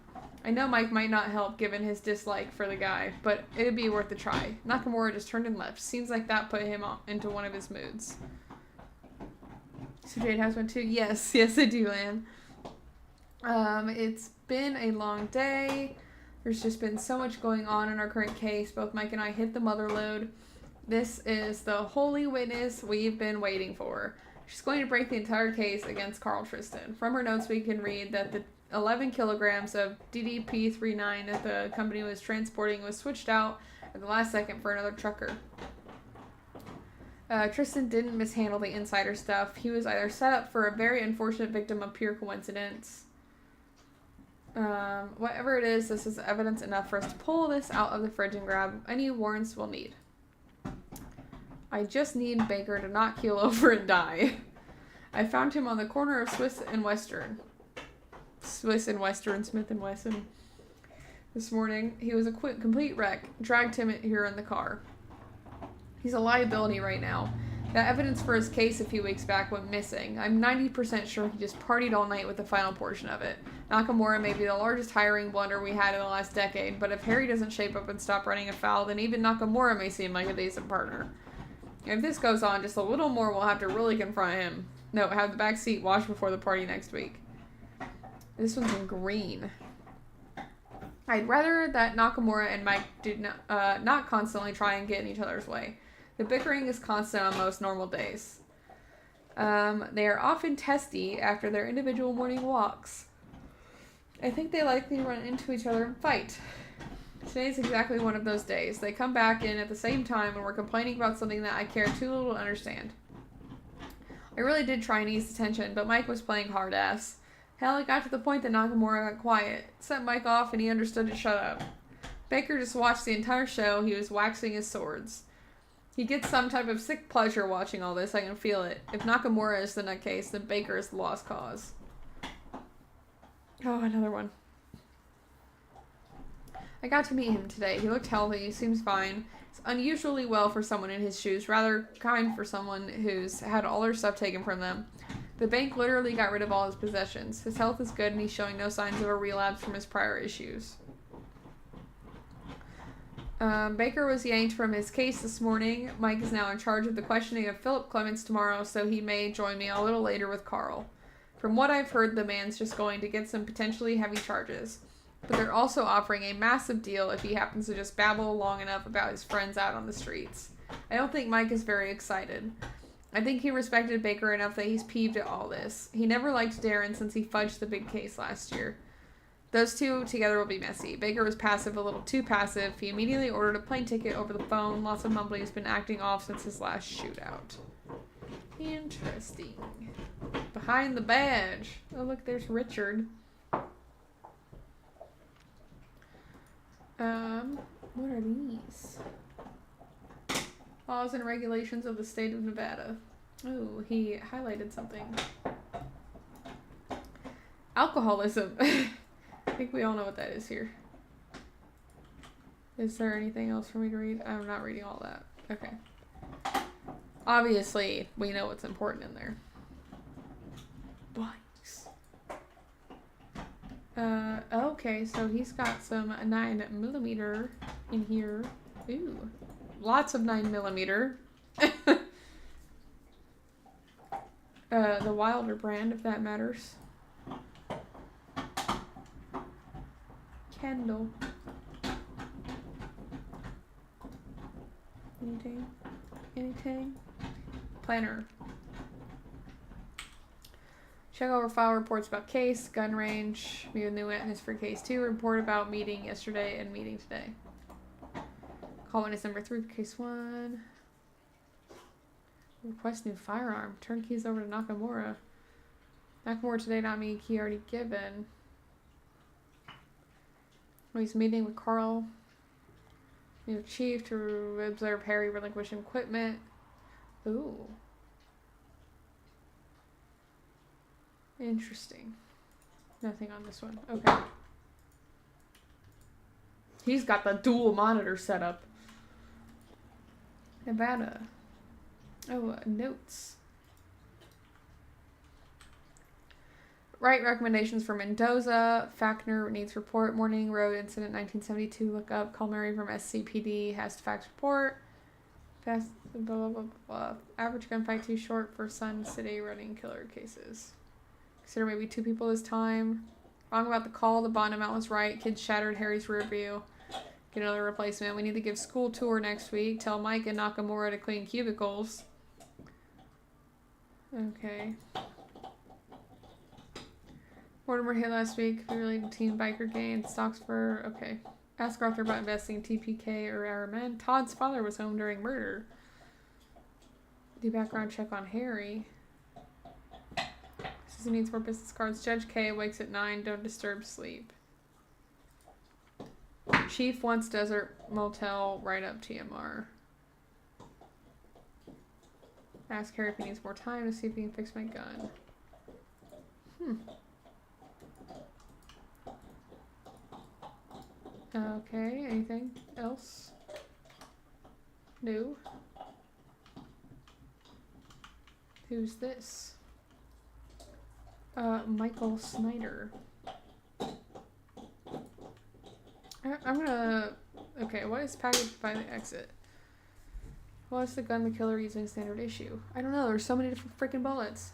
Speaker 1: I know Mike might not help given his dislike for the guy, but it'd be worth a try. Nakamura just turned and left. Seems like that put him into one of his moods. So Jade has one too? Yes, I do, Anne. It's been a long day. There's just been so much going on in our current case. Both Mike and I hit the mother load. This is the holy witness we've been waiting for. She's going to break the entire case against Carl Tristan. From her notes, we can read that the 11 kilograms of DDP-39 that the company was transporting was switched out at the last second for another trucker. Tristan didn't mishandle the insider stuff. He was either set up for a very unfortunate victim of pure coincidence. Whatever it is, this is evidence enough for us to pull this out of the fridge and grab any warrants we'll need. I just need Baker to not keel over and die. I found him on the corner of Smith and Wesson, Smith and Wesson. This morning, he was a complete wreck. Dragged him here in the car. He's a liability right now. That evidence for his case a few weeks back went missing. I'm 90% sure he just partied all night with the final portion of it. Nakamura may be the largest hiring blunder we had in the last decade, but if Harry doesn't shape up and stop running afoul, then even Nakamura may seem like a decent partner. If this goes on just a little more, we'll have to really confront him. No, have the back seat washed before the party next week. This one's in green. I'd rather that Nakamura and Mike do not constantly try and get in each other's way. The bickering is constant on most normal days. They are often testy after their individual morning walks. I think they likely run into each other and fight. Today's exactly one of those days. They come back in at the same time and we're complaining about something that I care too little to understand. I really did try and ease the tension, but Mike was playing hard ass. Hell, it got to the point that Nakamura got quiet. It set Mike off and he understood to shut up. Baker just watched the entire show. He was waxing his swords. He gets some type of sick pleasure watching all this. I can feel it. If Nakamura is the nutcase, then Baker is the lost cause. Oh, another one. I got to meet him today. He looked healthy. He seems fine. It's unusually well for someone in his shoes. Rather kind for someone who's had all their stuff taken from them. The bank literally got rid of all his possessions. His health is good and he's showing no signs of a relapse from his prior issues. Baker was yanked from his case this morning. Mike is now in charge of the questioning of Philip Clements tomorrow, so he may join me a little later with Carl. From what I've heard, the man's just going to get some potentially heavy charges. But they're also offering a massive deal if he happens to just babble long enough about his friends out on the streets. I don't think Mike is very excited. I think he respected Baker enough that he's peeved at all this. He never liked Darren since he fudged the big case last year. Those two together will be messy. Baker was passive, a little too passive. He immediately ordered a plane ticket over the phone. Lots of mumbling. Has been acting off since his last shootout. Interesting. Behind the badge. Oh, look, there's Richard. What are these? Laws and regulations of the state of Nevada. Oh, he highlighted something. Alcoholism. I think we all know what that is here. Is there anything else for me to read? I'm not reading all that. Okay. Obviously, we know what's important in there. Bikes. Okay, so he's got some 9mm in here. Ooh. Lots of 9mm. The Wilder brand, if that matters. Kendall. Anything? Planner. Check over file reports about case, gun range, meet with new witness for case 2, report about meeting yesterday and meeting today. Call witness number 3 for case 1. Request new firearm. Turn keys over to Nakamura. Nakamura today, not me. Key already given. He's meeting with Carl. New chief to observe Harry relinquish equipment. Ooh. Interesting. Nothing on this one. Okay. He's got the dual monitor setup. Nevada. Oh, notes. Write recommendations for Mendoza. Fackner needs report. Morning road incident 1972. Look up. Call Mary from SCPD. Has to fax report. Fast. Blah, blah, blah, blah. Average gunfight too short for Sun City running killer cases. Consider maybe 2 people this time. Wrong about the call. The bond amount was right. Kids shattered Harry's rear view. Get another replacement. We need to give school tour next week. Tell Mike and Nakamura to clean cubicles. Okay. Mortimer hit last week. We related teen biker gang. Stocks for... Okay. Ask Arthur about investing in TPK or our men. Todd's father was home during murder. Do background check on Harry. Susan needs more business cards. Judge K wakes at 9. Don't disturb sleep. Chief wants Desert Motel. Write up TMR. Ask Harry if he needs more time to see if he can fix my gun. Okay, anything else? No. Who's this? Michael Snyder. I'm gonna... Okay, what is packaged by the exit? What's the gun the killer using standard issue? I don't know, there's so many different freaking bullets.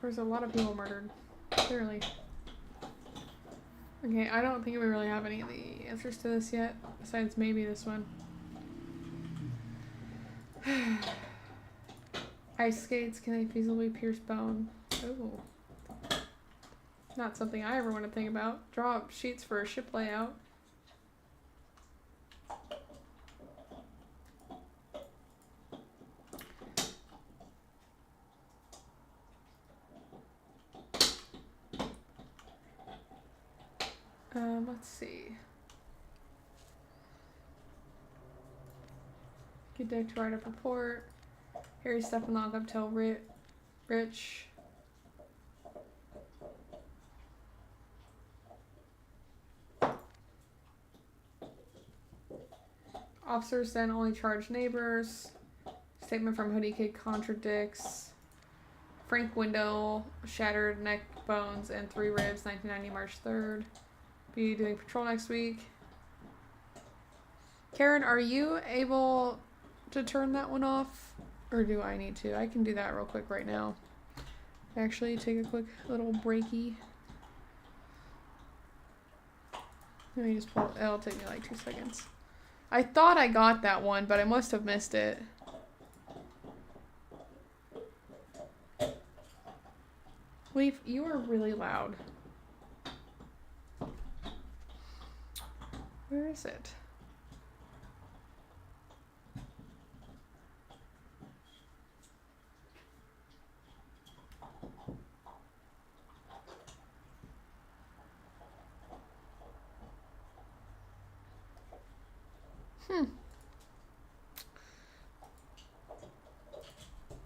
Speaker 1: There's a lot of people murdered. Clearly. Okay, I don't think we really have any of the answers to this yet. Besides maybe this one. Ice skates, can they feasibly pierce bone? Oh. Not something I ever want to think about. Draw up sheets for a ship layout. Let's see. Get Dick to write up report. Harry stuff and log up tell Rich. Officers then only charge neighbors. Statement from Hoodie Kid contradicts. Frank window, shattered neck bones and 3 ribs, 1990 March 3rd. Be doing patrol next week. Karen, are you able to turn that one off? Or do I need to? I can do that real quick right now. Actually, take a quick little breaky. Let me just pull it. It'll take me like 2 seconds. I thought I got that one, but I must have missed it. Leaf, you are really loud. Where is it?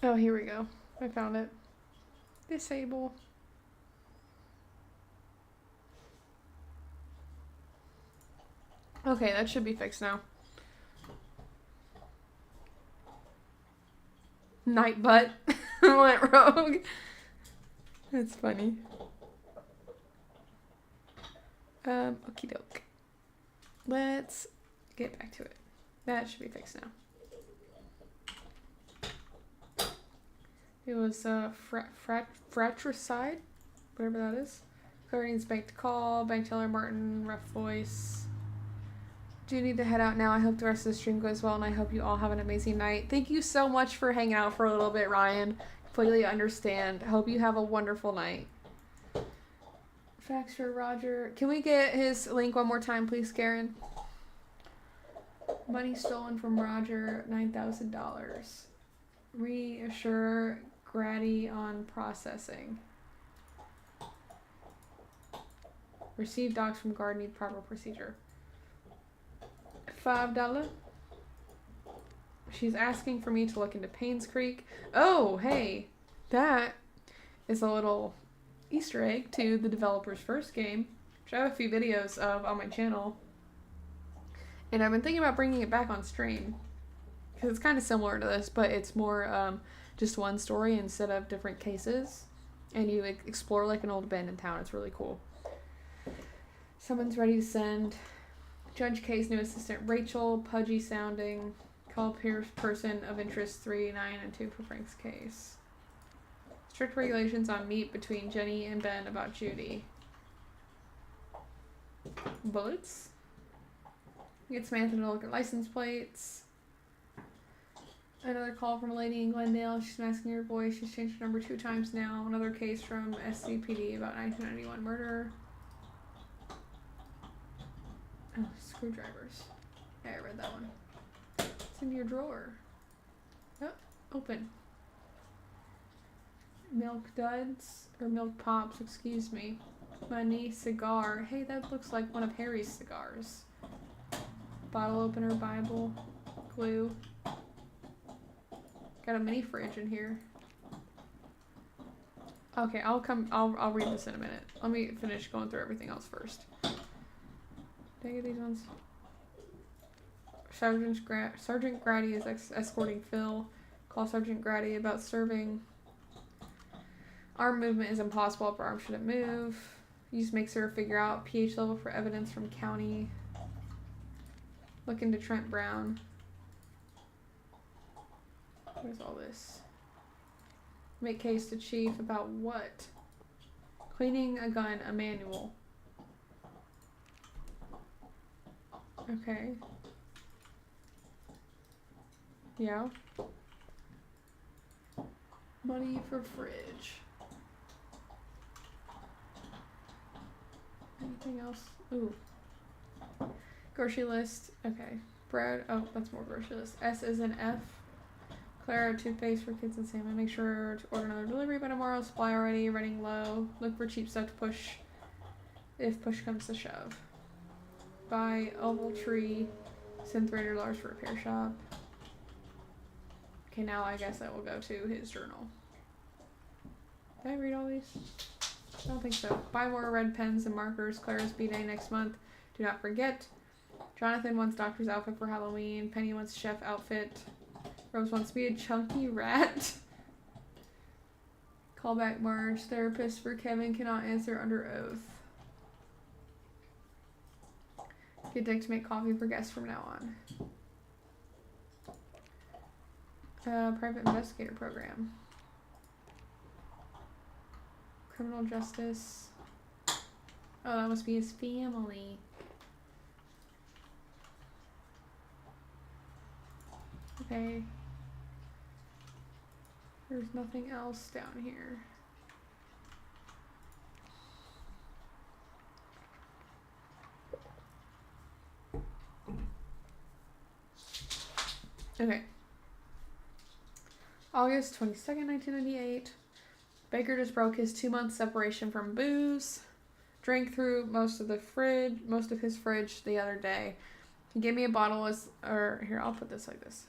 Speaker 1: Oh, here we go. I found it. Disable. Okay, that should be fixed now. Nightbutt went rogue. That's funny. Okie doke. Let's get back to it. That should be fixed now. It was fratricide, whatever that is. Claire needs bank to call. Bank teller Martin, rough voice. Do need to head out now. I hope the rest of the stream goes well, and I hope you all have an amazing night. Thank you so much for hanging out for a little bit, Ryan. Completely understand. Hope you have a wonderful night. Facts for Roger. Can we get his link one more time, please, Karen? Money stolen from Roger, $9,000. Reassure Grady on processing. Receive docs from guard, need proper procedure. $5. She's asking for me to look into Paynes Creek. Oh, hey. That is a little Easter egg to the developer's first game, which I have a few videos of on my channel. And I've been thinking about bringing it back on stream, because it's kind of similar to this, but it's more just one story instead of different cases. And you explore like an old abandoned town. It's really cool. Someone's ready to send. Judge K's new assistant Rachel, pudgy sounding. Call person of interest 3, 9, and 2 for Frank's case. Strict regulations on meet between Jenny and Ben about Judy. Bullets. Get Samantha to look at license plates. Another call from a lady in Glendale. She's masking her voice. She's changed her number 2 times now. Another case from SCPD about 1991 murder. Oh, screwdrivers. Yeah, I read that one. It's in your drawer. Oh, open. Milk duds, or milk pops, excuse me. Money, cigar. Hey, that looks like one of Harry's cigars. Bottle opener, Bible, glue. Got a mini fridge in here. Okay, I'll read this in a minute. Let me finish going through everything else first. Did I get these ones? Sergeant Grady is escorting Phil. Call Sergeant Grady about serving. Arm movement is impossible. Upper arm shouldn't move. Use mixer. Figure out pH level for evidence from county. Look into Trent Brown. What is all this? Make case to chief about what? Cleaning a gun, a manual. Okay. Yeah. Money for fridge. Anything else? Ooh. Grocery list. Okay. Bread. Oh, that's more grocery list. S is an F. Clara, toothpaste for kids and salmon. Make sure to order another delivery by tomorrow. Supply already. Running low. Look for cheap stuff to push if push comes to shove. Buy Oval Tree. Send $300 for repair shop. Okay, now I guess I will go to his journal. Did I read all these? I don't think so. Buy more red pens and markers. Clara's B-Day next month. Do not forget. Jonathan wants doctor's outfit for Halloween. Penny wants chef outfit. Rose wants to be a chunky rat. Callback Marge. Therapist for Kevin cannot answer under oath. Get Dick to make coffee for guests from now on. Private investigator program. Criminal justice. Oh, that must be his family. Okay. There's nothing else down here. Okay. August 22nd, 1998. Baker just broke his 2-month separation from booze. Drank through most of his fridge the other day. He gave me a bottle here, I'll put this like this.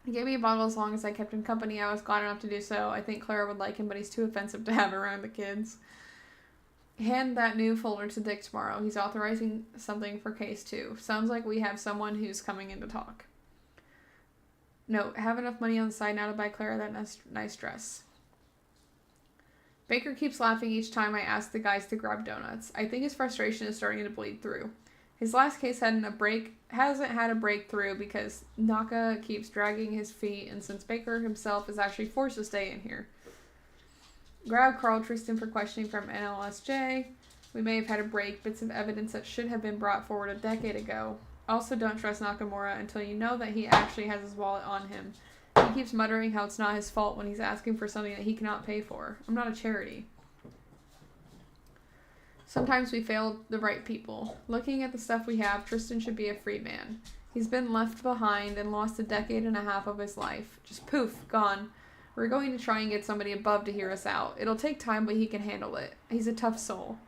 Speaker 1: He gave me a bottle as long as I kept him company. I was glad enough to do so. I think Clara would like him, but he's too offensive to have around the kids. Hand that new folder to Dick tomorrow. He's authorizing something for case 2. Sounds like we have someone who's coming in to talk. No, have enough money on the side now to buy Clara that nice dress. Baker keeps laughing each time I ask the guys to grab donuts. I think his frustration is starting to bleed through. His last case hasn't had a breakthrough because Naka keeps dragging his feet, and since Baker himself is actually forced to stay in here. Grab Carl Tristan for questioning from NLSJ. We may have had a break, bits of evidence that should have been brought forward a decade ago. Also, don't trust Nakamura until you know that he actually has his wallet on him. He keeps muttering how it's not his fault when he's asking for something that he cannot pay for. I'm not a charity. Sometimes we fail the right people. Looking at the stuff we have, Tristan should be a free man. He's been left behind and lost a decade and a half of his life. Just poof, gone. We're going to try and get somebody above to hear us out. It'll take time, but he can handle it. He's a tough soul.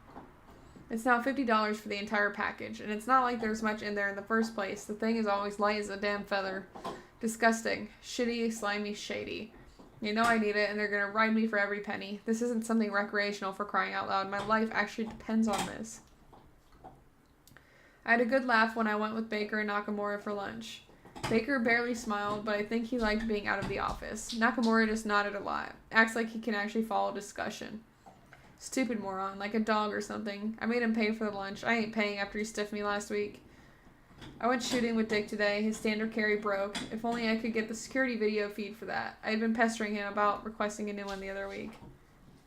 Speaker 1: It's now $50 for the entire package, and it's not like there's much in there in the first place. The thing is always light as a damn feather. Disgusting. Shitty, slimy, shady. You know I need it, and they're gonna ride me for every penny. This isn't something recreational, for crying out loud. My life actually depends on this. I had a good laugh when I went with Baker and Nakamura for lunch. Baker barely smiled, but I think he liked being out of the office. Nakamura just nodded a lot. Acts like he can actually follow discussion. Stupid moron, like a dog or something. I made him pay for the lunch. I ain't paying after he stiffed me last week. I went shooting with Dick today. His standard carry broke. If only I could get the security video feed for that. I had been pestering him about requesting a new one the other week.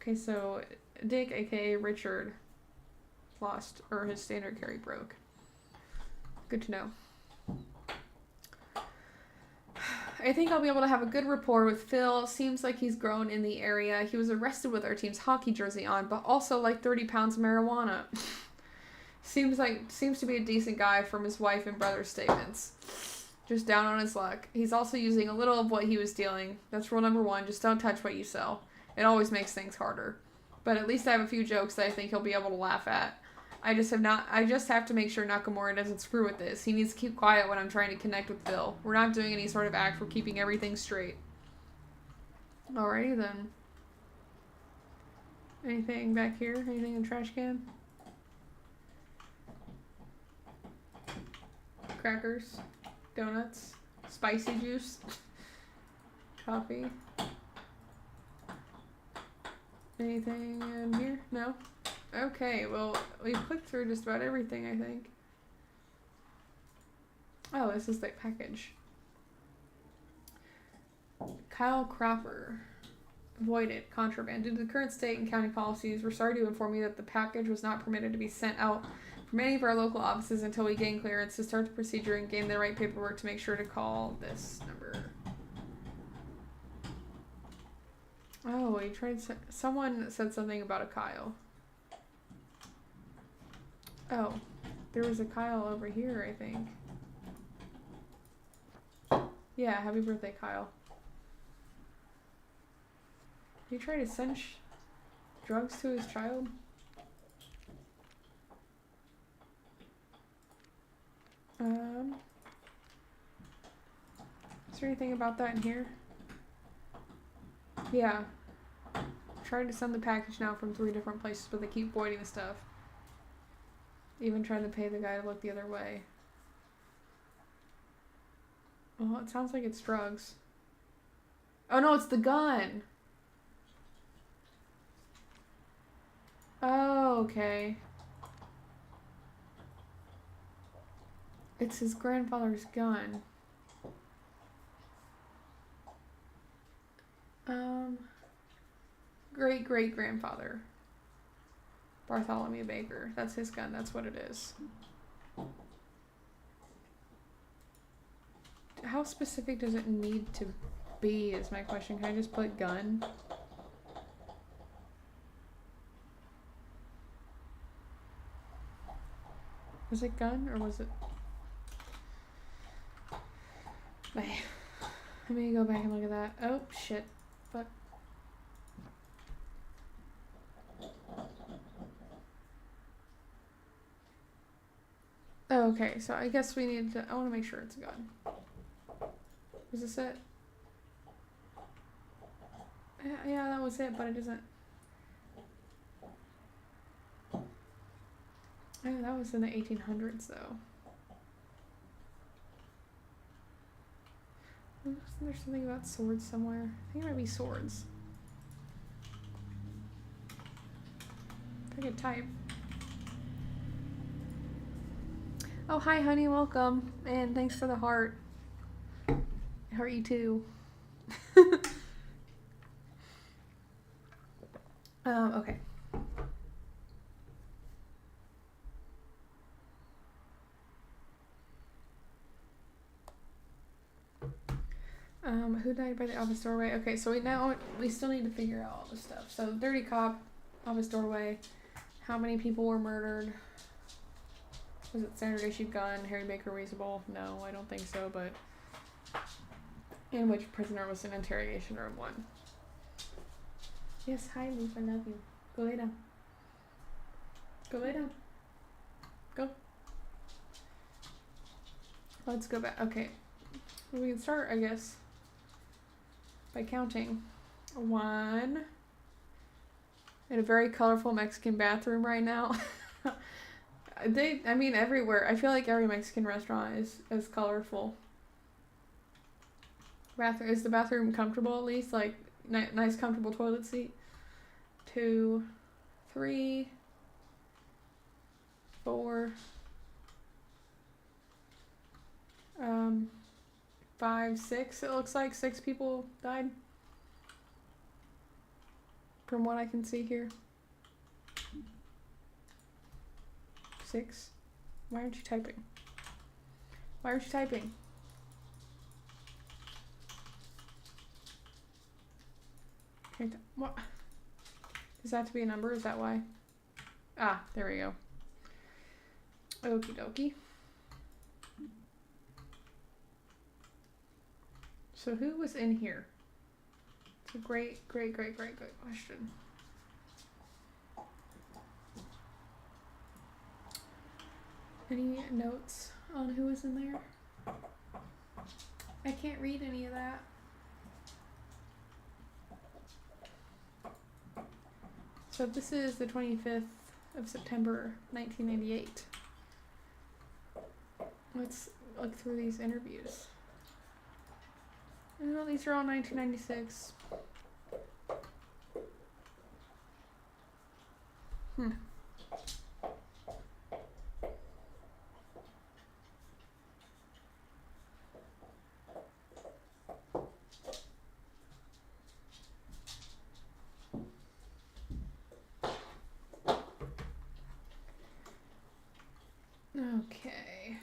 Speaker 1: Okay, so Dick, aka Richard, lost, or his standard carry broke. Good to know. I think I'll be able to have a good rapport with Phil. Seems like he's grown in the area. He was arrested with our team's hockey jersey on, but also like 30 pounds of marijuana. Seems to be a decent guy from his wife and brother's statements. Just down on his luck. He's also using a little of what he was stealing. That's rule number 1. Just don't touch what you sell. It always makes things harder. But at least I have a few jokes that I think he'll be able to laugh at. I just have to make sure Nakamura doesn't screw with this. He needs to keep quiet when I'm trying to connect with Phil. We're not doing any sort of act. We're keeping everything straight. Alrighty then. Anything back here? Anything in the trash can? Crackers. Donuts. Spicy juice. Coffee. Anything in here? No? Okay, well, we've clicked through just about everything, I think. Oh, this is the package. Kyle Cropper. Avoided. Contraband. Due to the current state and county policies, we're sorry to inform you that the package was not permitted to be sent out from any of our local offices until we gain clearance to start the procedure and gain the right paperwork to make sure to call this number. Oh, he tried. Someone said something about a Kyle. Oh, there was a Kyle over here, I think. Yeah, happy birthday, Kyle. Did he try to send drugs to his child? Is there anything about that in here? Yeah. Trying to send the package now from 3 different places, but they keep voiding the stuff. Even trying to pay the guy to look the other way. Well, it sounds like it's drugs. Oh no, it's the gun! Oh, okay. It's his grandfather's gun. Great-great-grandfather. Bartholomew Baker. That's his gun. That's what it is. How specific does it need to be is my question. Can I just put gun? Was it gun or was it... Let me go back and look at that. Oh, shit. Fuck. Oh, okay, so I guess we need to... I want to make sure it's a gun. Was this it? Yeah, that was it, but it doesn't... Oh, that was in the 1800s, though. Wasn't there something about swords somewhere? I think it might be swords. If I could type. Oh, hi, honey. Welcome. And thanks for the heart. Heart you too. Okay. Who died by the office doorway? Okay, so we still need to figure out all this stuff. So, dirty cop, office doorway. How many people were murdered? Was it standard issue gun? Harry Baker reasonable? No, I don't think so, but... And which prisoner was in interrogation room 1? Yes, hi, Leaf, I love you. Go lay down. Go lay down. Go. Let's go back. Okay. Well, we can start, I guess, by counting. 1. In a very colorful Mexican bathroom right now. I mean, everywhere. I feel like every Mexican restaurant is colorful. Is the bathroom comfortable at least? Like, nice comfortable toilet seat? 2, 3, 4, 5, 6. It looks like 6 people died. From what I can see here. 6. Why aren't you typing? Why aren't you typing? What? Does that have to be a number? Is that why? Ah, there we go. Okie dokie. So who was in here? It's a great question. Any notes on who was in there? I can't read any of that. So this is the 25th of September, 1988. Let's look through these interviews. Oh, these are all 1996. Okay.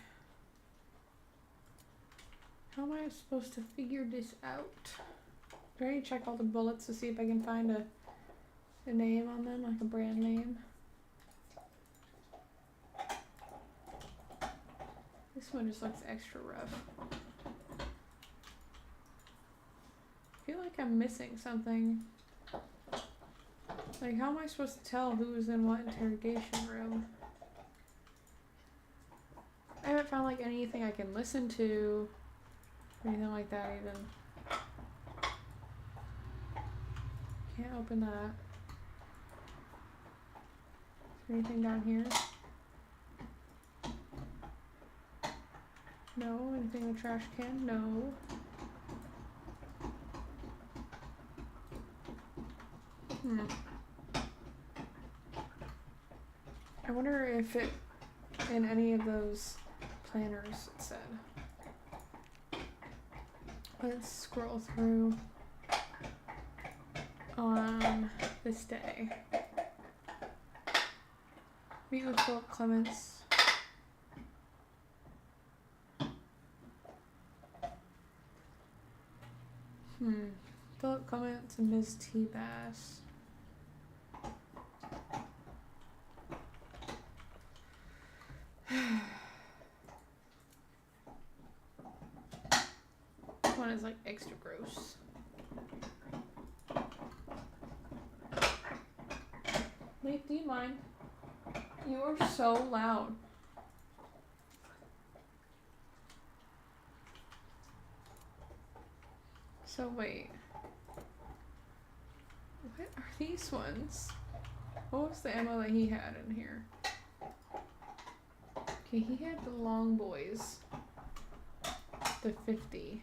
Speaker 1: How am I supposed to figure this out? Do I need to check all the bullets to see if I can find a name on them, like a brand name? This one just looks extra rough. I feel like I'm missing something. Like, how am I supposed to tell who was in what interrogation room? I haven't found like anything I can listen to or anything like that even. Can't open that. Is there anything down here? No. Anything in the trash can? No. I wonder if it, in any of those planners, it said. Let's scroll through on this day. Meet with Philip Clements. Philip Clements and Ms. T. Bass. This one is like extra gross. Leaf, do you mind? You are so loud. So wait. What are these ones? What was the ammo that he had in here? Okay, he had the long boys. The 50.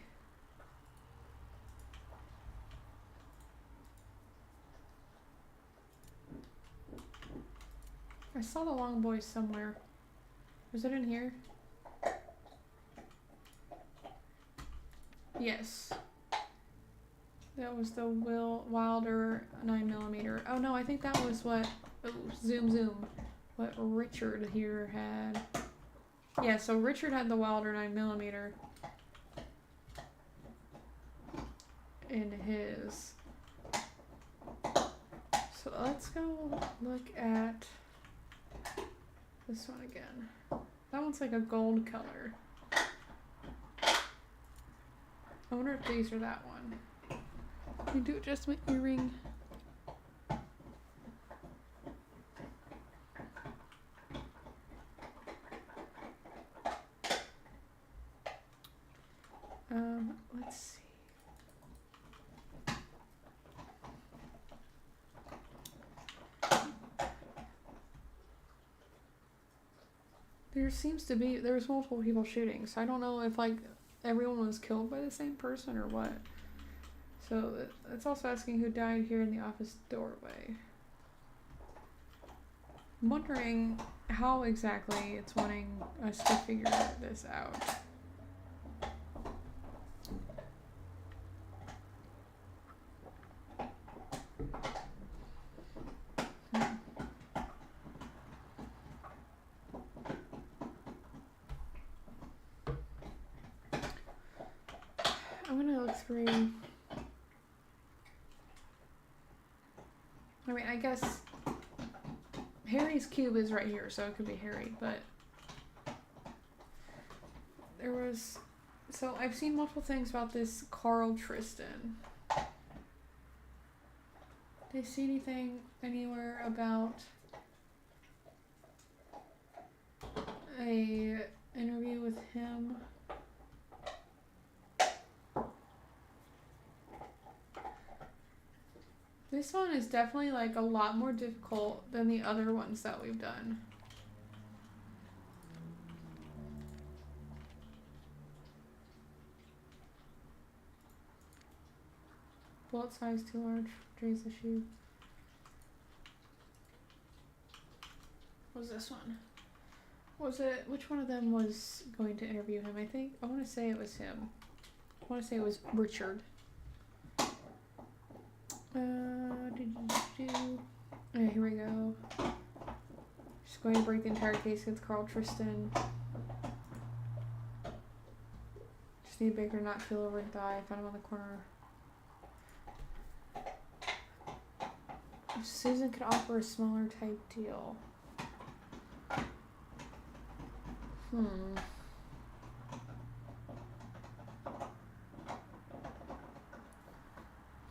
Speaker 1: I saw the long boys somewhere. Was it in here? Yes. That was the Wilder 9mm. Oh no, I think that was what, zoom, what Richard here had. Yeah, so Richard had the Wilder 9mm in his. So let's go look at this one again. That one's like a gold color. I wonder if these are that one. Can you do just my earring? Let's see. There was multiple people shooting, so I don't know if like everyone was killed by the same person or what. So it's also asking who died here in the office doorway. I'm wondering how exactly it's wanting us to figure this out. I'm gonna look through. I mean, I guess Harry's cube is right here, so it could be Harry, but there was. So I've seen multiple things about this Carl Tristan. Did I see anything anywhere about a interview with him? This one is definitely like a lot more difficult than the other ones that we've done. Bullet size too large. Dre's issue. What was this one? Was it, which one of them was going to interview him? I want to say it was him. I want to say it was Richard. Okay, here we go. Just going to break the entire case against Carl Tristan. Just need Baker not to feel over and die. Found him on the corner. If Susan could offer a smaller type deal.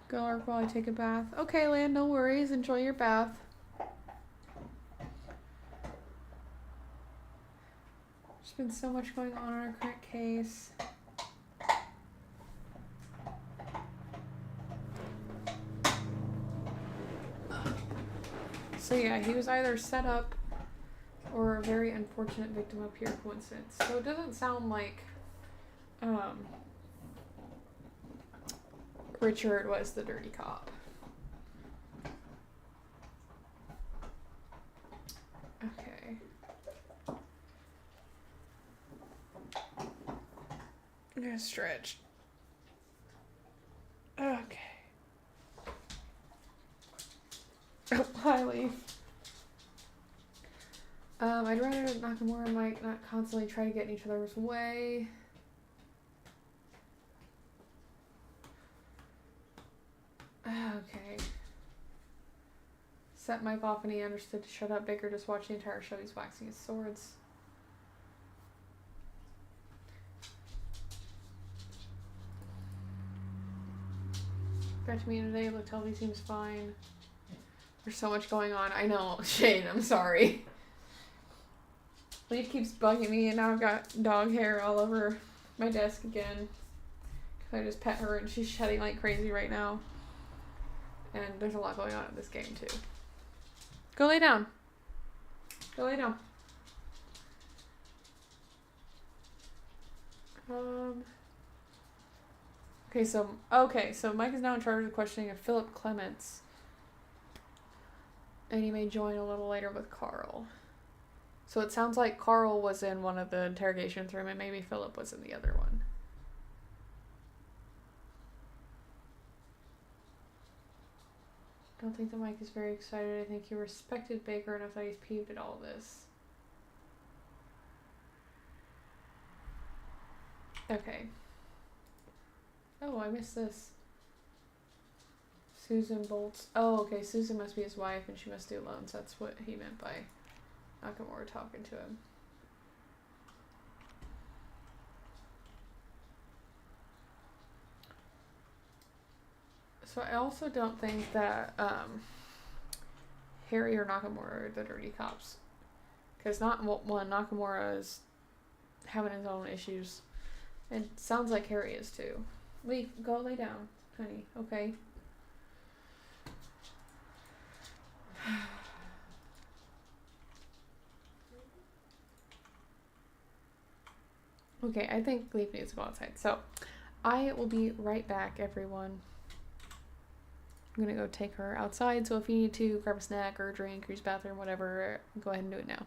Speaker 1: Go work while I take a bath. Okay, Lan, no worries. Enjoy your bath. There's been so much going on in our current case. So yeah, he was either set up or a very unfortunate victim of pure coincidence. So it doesn't sound like Richard was the dirty cop. Okay. I'm gonna stretch. Okay. Oh, hi, Leaf. I'd rather Nakamura and Mike not constantly try to get in each other's way. Okay. Set Mike off and he understood to shut up. Baker just watched the entire show. He's waxing his swords. Got to meet him today. Looked healthy. Seems fine. There's so much going on. I know. Shane, I'm sorry. Leaf keeps bugging me and now I've got dog hair all over my desk again. Because I just pet her and she's shedding like crazy right now. And there's a lot going on in this game too. Go lay down. Go lay down. Um. So Mike is now in charge of questioning of Philip Clements, and he may join a little later with Carl. So it sounds like Carl was in one of the interrogations room, and maybe Philip was in the other one. Don't think that Mike is very excited. I think he respected Baker enough that he's peeved at all this. Okay. Oh, I missed this. Susan Bolts. Oh, okay. Susan must be his wife, and she must do loans. That's what he meant by Nakamura talking to him. So I also don't think that Harry or Nakamura are the dirty cops. Because Nakamura is having his own issues. It sounds like Harry is too. Go lay down, honey. Okay. Okay, I think Leaf needs to go outside. So, I will be right back, everyone. I'm gonna go take her outside, so if you need to grab a snack or a drink or use the bathroom, whatever, go ahead and do it now.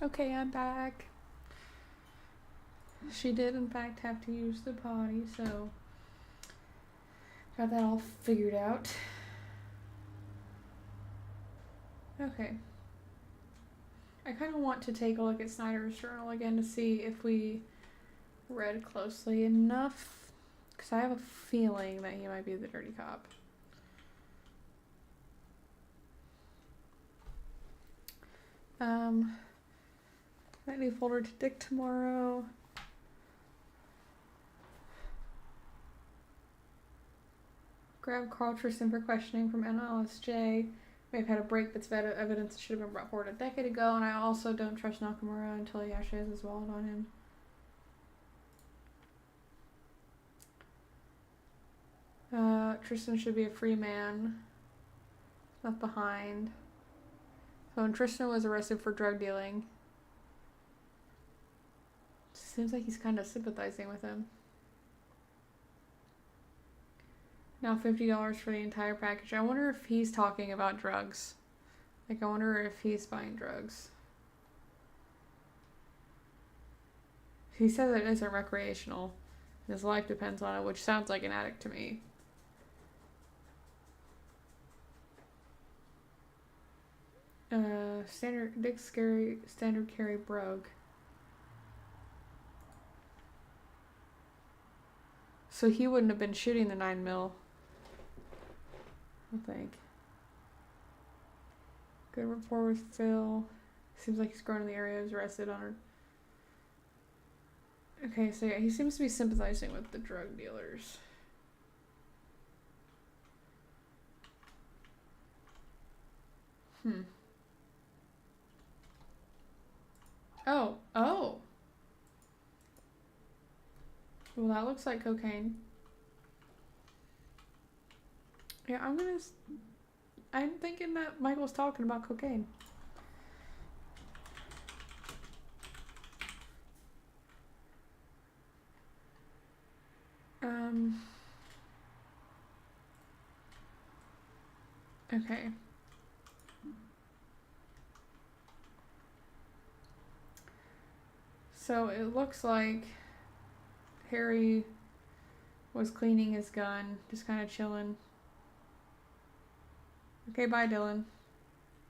Speaker 1: Okay, I'm back. She did, in fact, have to use the potty, so got that all figured out. Okay. I kind of want to take a look at Snyder's journal again to see if we read closely enough, because I have a feeling that he might be the dirty cop. That new folder to Dick tomorrow. Grab Carl Tristan for questioning from NLSJ. May have had a break, but it's evidence that should have been brought forward a decade ago, and I also don't trust Nakamura until he actually has his wallet on him. Tristan should be a free man. Left behind. So when Tristan was arrested for drug dealing, seems like he's kind of sympathizing with him. Now $50 for the entire package. I wonder if he's talking about drugs. Like, I wonder if he's buying drugs. He says it isn't recreational. His life depends on it, which sounds like an addict to me. Standard carry brogue. So he wouldn't have been shooting the 9mm. I think. Good rapport with Phil. Seems like he's grown in the area. He was arrested on her. Okay, so yeah, he seems to be sympathizing with the drug dealers. Oh. Well, that looks like cocaine. Yeah, I'm thinking that Michael's talking about cocaine. Okay. So it looks like Harry was cleaning his gun, just kind of chilling. Okay, bye, Dylan.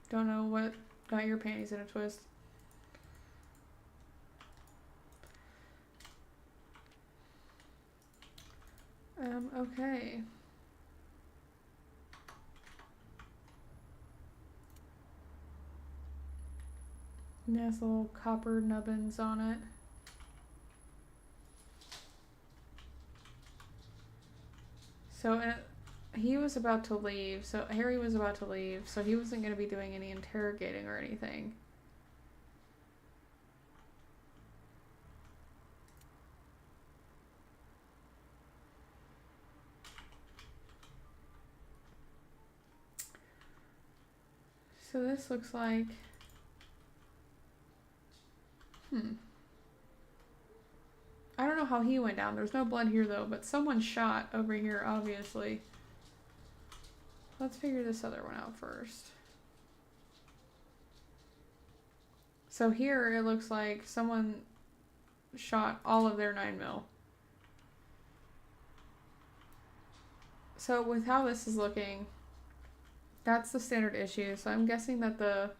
Speaker 1: Don't know what got your panties in a twist. Okay. And it has little copper nubbins on it. So he was about to leave. So Harry was about to leave. So he wasn't going to be doing any interrogating or anything. So this looks like... I don't know how he went down. There's no blood here, though, but someone shot over here, obviously. Let's figure this other one out first. So here, it looks like someone shot all of their 9mm. So with how this is looking, that's the standard issue. So I'm guessing that the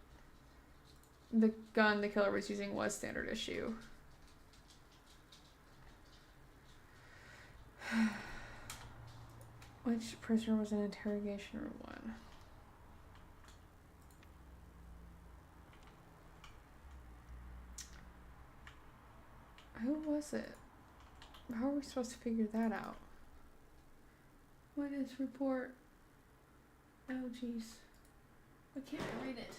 Speaker 1: gun the killer was using was standard issue. Which prisoner was in interrogation room 1? Who was it? How are we supposed to figure that out? Witness report. Oh, jeez. I can't read it.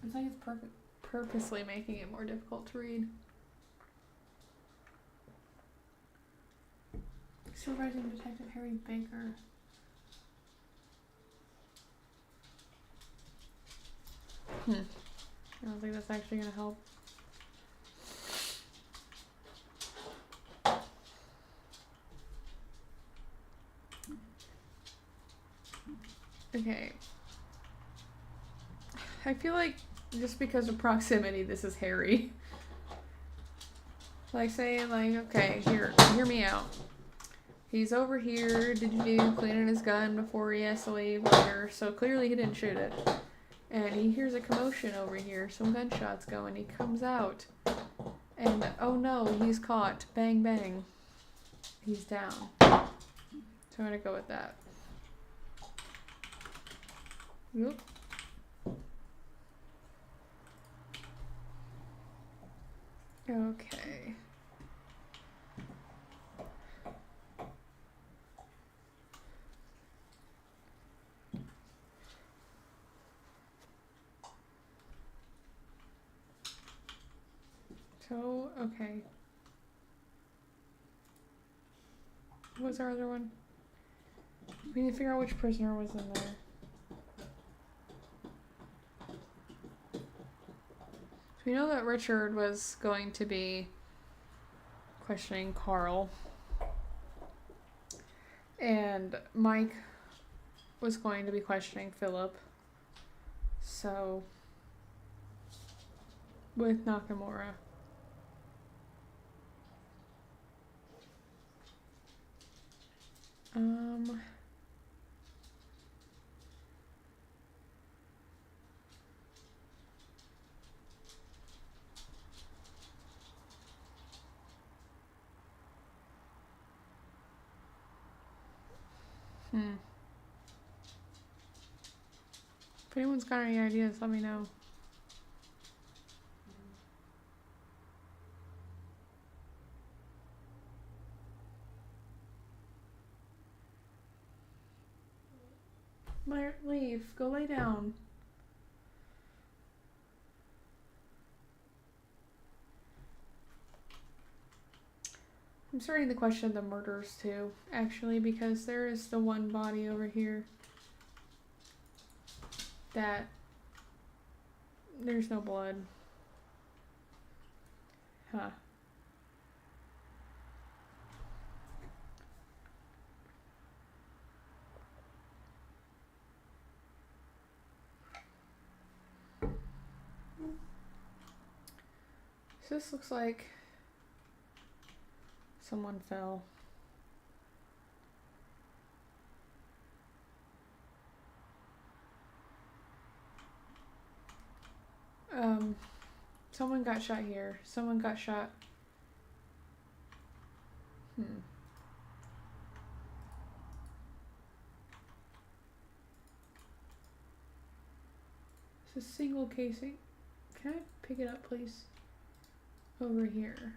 Speaker 1: It's like it's purposely making it more difficult to read. Supervising Detective Harry Baker. I don't think that's actually going to help. Okay. I feel like just because of proximity, this is Harry. Like saying, like, okay, hear me out. He's over here, cleaning his gun before he has to leave later, so clearly he didn't shoot it. And he hears a commotion over here, some gunshots going, he comes out. And, oh no, he's caught. Bang, bang. He's down. So I'm gonna go with that. Yep. Okay. So, okay. What was our other one? We need to figure out which prisoner was in there. So we know that Richard was going to be questioning Carl. And Mike was going to be questioning Philip. So, with Nakamura. If anyone's got any ideas, let me know. Leave. Go lay down. I'm starting to question the murders too, actually, because there is the one body over here that there's no blood. Huh. So this looks like someone fell. Someone got shot here. Someone got shot. It's a single casing. Can I pick it up, please? Over here.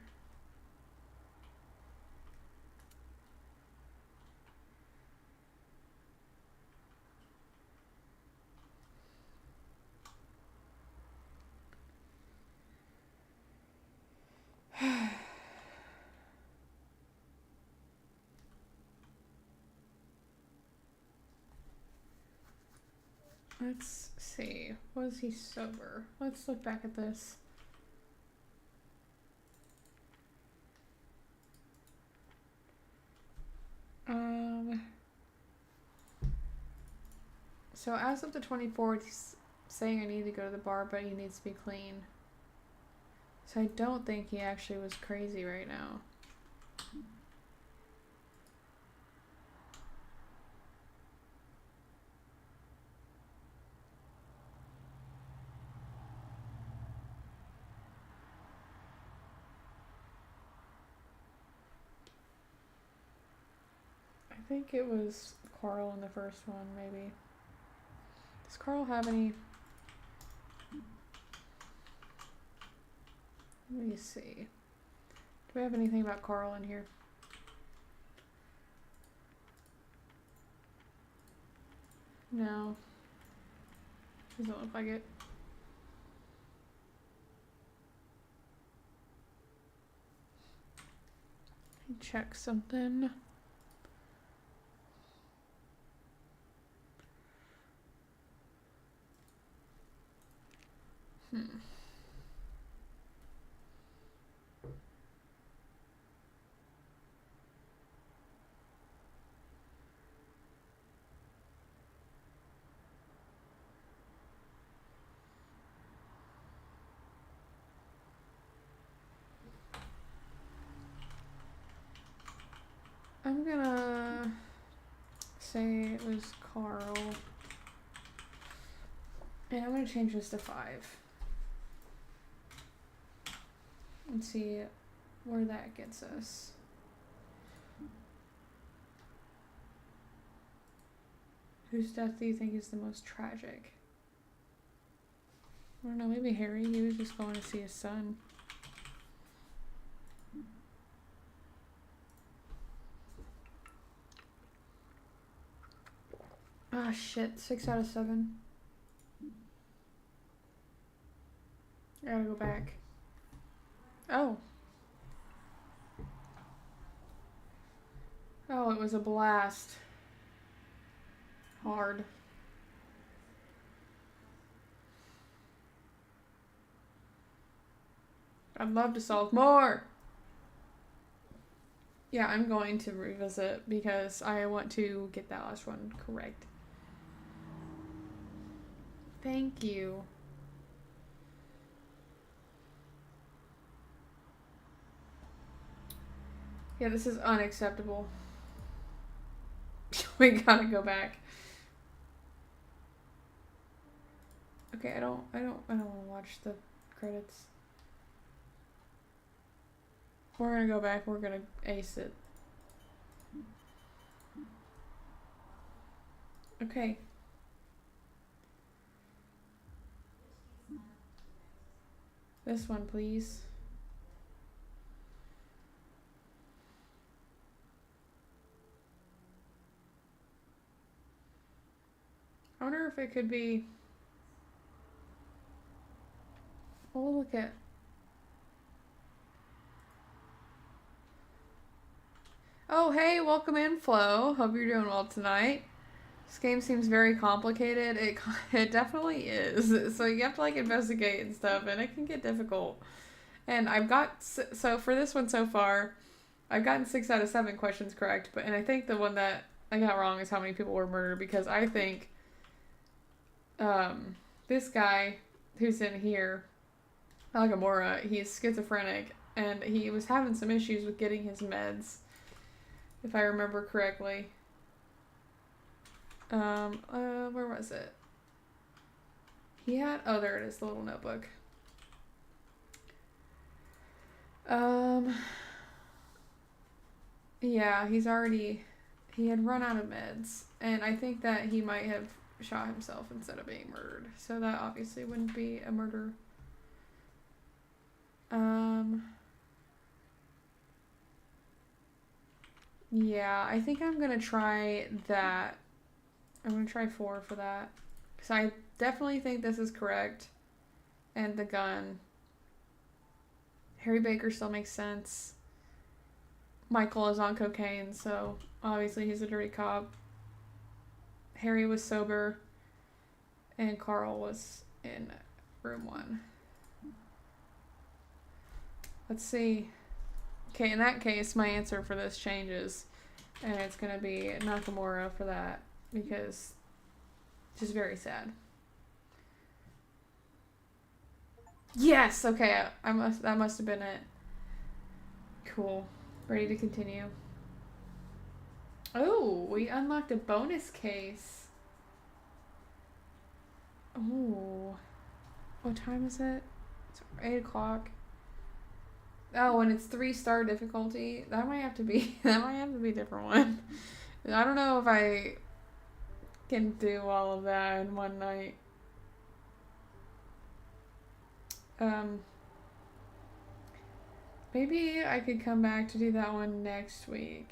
Speaker 1: Let's see. Was he sober? Let's look back at this. So as of the 24th, he's saying I need to go to the bar, but he needs to be clean. So I don't think he actually was crazy right now. I think it was Carl in the first one, maybe. Does Carl have any... Let me see. Do we have anything about Carl in here? No. Doesn't look like it. Let me check something. I'm gonna say it was Carl. And I'm gonna change this to 5. And see where that gets us. Whose death do you think is the most tragic? I don't know, maybe Harry. He was just going to see his son. Ah, shit. 6 out of 7. I gotta go back. Oh. Oh, it was a blast. Hard. I'd love to solve more. Yeah, I'm going to revisit because I want to get that last one correct. Thank you. Yeah, this is unacceptable. We gotta go back. Okay, I don't want to watch the credits. We're gonna go back. We're gonna ace it. Okay. This one, please. I wonder if it could be... Oh, look at... Oh, hey, welcome in, Flo. Hope you're doing well tonight. This game seems very complicated. It definitely is. So you have to, like, investigate and stuff, and it can get difficult. And I've got... So for this one so far, I've gotten 6 out of 7 questions correct, and I think the one that I got wrong is how many people were murdered, because I think... this guy who's in here, Nakamura, he's schizophrenic, and he was having some issues with getting his meds, if I remember correctly. Where was it? He had, oh, there it is, the little notebook. Yeah, he had run out of meds, and I think that he might have shot himself instead of being murdered, so that obviously wouldn't be a murder. Yeah, I think I'm gonna try that. I'm gonna try 4 for that, because I definitely think this is correct, and the gun. Harry Baker still makes sense. Michael is on cocaine, so obviously he's a dirty cop. Harry was sober, and Carl was in room 1. Let's see. Okay, in that case, my answer for this changes, and it's going to be Nakamura for that, because it's just very sad. Yes! Okay, that must have been it. Cool. Ready to continue. Oh, we unlocked a bonus case. Oh. What time is it? It's 8 o'clock. Oh, and it's 3-star difficulty. That might have to be a different one. I don't know if I can do all of that in one night. Maybe I could come back to do that one next week.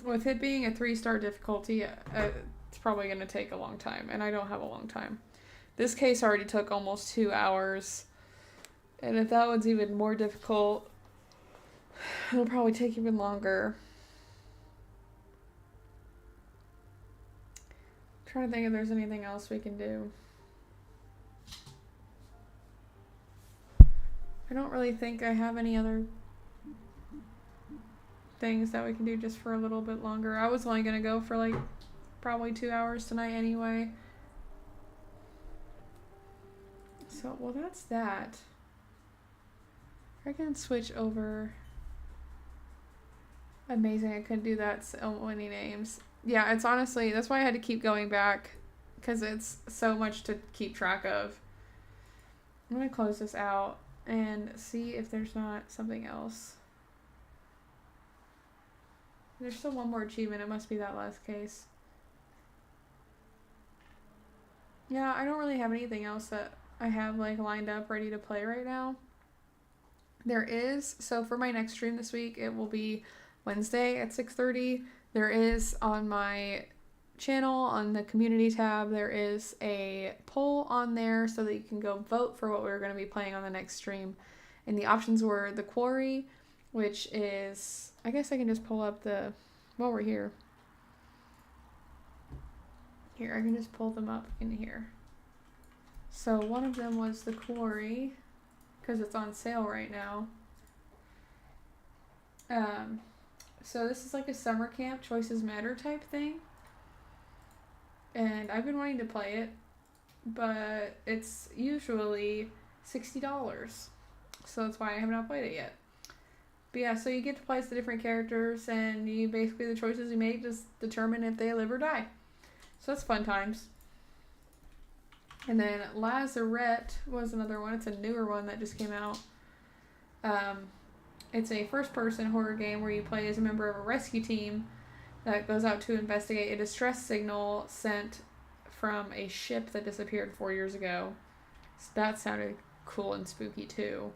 Speaker 1: With it being a 3-star difficulty, it's probably going to take a long time, and I don't have a long time. This case already took almost 2 hours, and if that one's even more difficult, it'll probably take even longer. I'm trying to think if there's anything else we can do. I don't really think I have any other things that we can do just for a little bit longer. I was only going to go for like probably 2 hours tonight anyway. So, well, that's that. I can switch over. Amazing, I couldn't do that. So many names. Yeah, it's honestly, that's why I had to keep going back. Because it's so much to keep track of. I'm going to close this out and see if there's not something else. There's still one more achievement. It must be that last case. Yeah, I don't really have anything else that I have like lined up ready to play right now. There is, so for my next stream this week, it will be Wednesday at 6:30. There is on my channel, on the community tab, there is a poll on there so that you can go vote for what we're going to be playing on the next stream. And the options were The Quarry, which is, I guess I can just pull up the, while we're here. Here, I can just pull them up in here. So one of them was The Quarry, because it's on sale right now. So this is like a summer camp, choices matter type thing. And I've been wanting to play it, but it's usually $60. So that's why I have not played it yet. But yeah, so you get to play as the different characters, and you basically, the choices you make just determine if they live or die. So that's fun times. And then Lazarette was another one. It's a newer one that just came out. It's a first-person horror game where you play as a member of a rescue team that goes out to investigate a distress signal sent from a ship that disappeared 4 years ago. So that sounded cool and spooky too.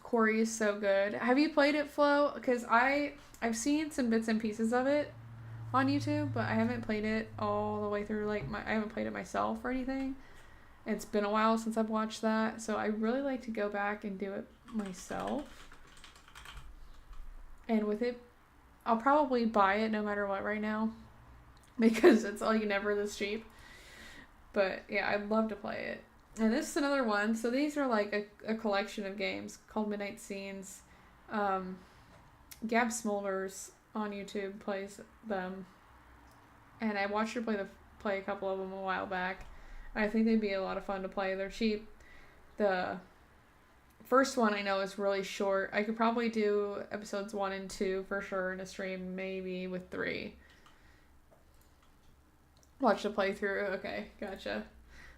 Speaker 1: Quarry is so good. Have you played it, Flo? Because I've seen some bits and pieces of it on YouTube, but I haven't played it all the way through. Like, I haven't played it myself or anything. It's been a while since I've watched that, so I really like to go back and do it myself. And with it, I'll probably buy it no matter what right now, because it's like never this cheap. But yeah, I'd love to play it. And this is another one. So these are like a collection of games called Midnight Scenes. Gab Smolders on YouTube plays them, and I watched her play a couple of them a while back. I think they'd be a lot of fun to play. They're cheap. The first one I know is really short. I could probably do episodes 1 and 2 for sure in a stream, maybe with 3. Watch the playthrough. Okay, gotcha.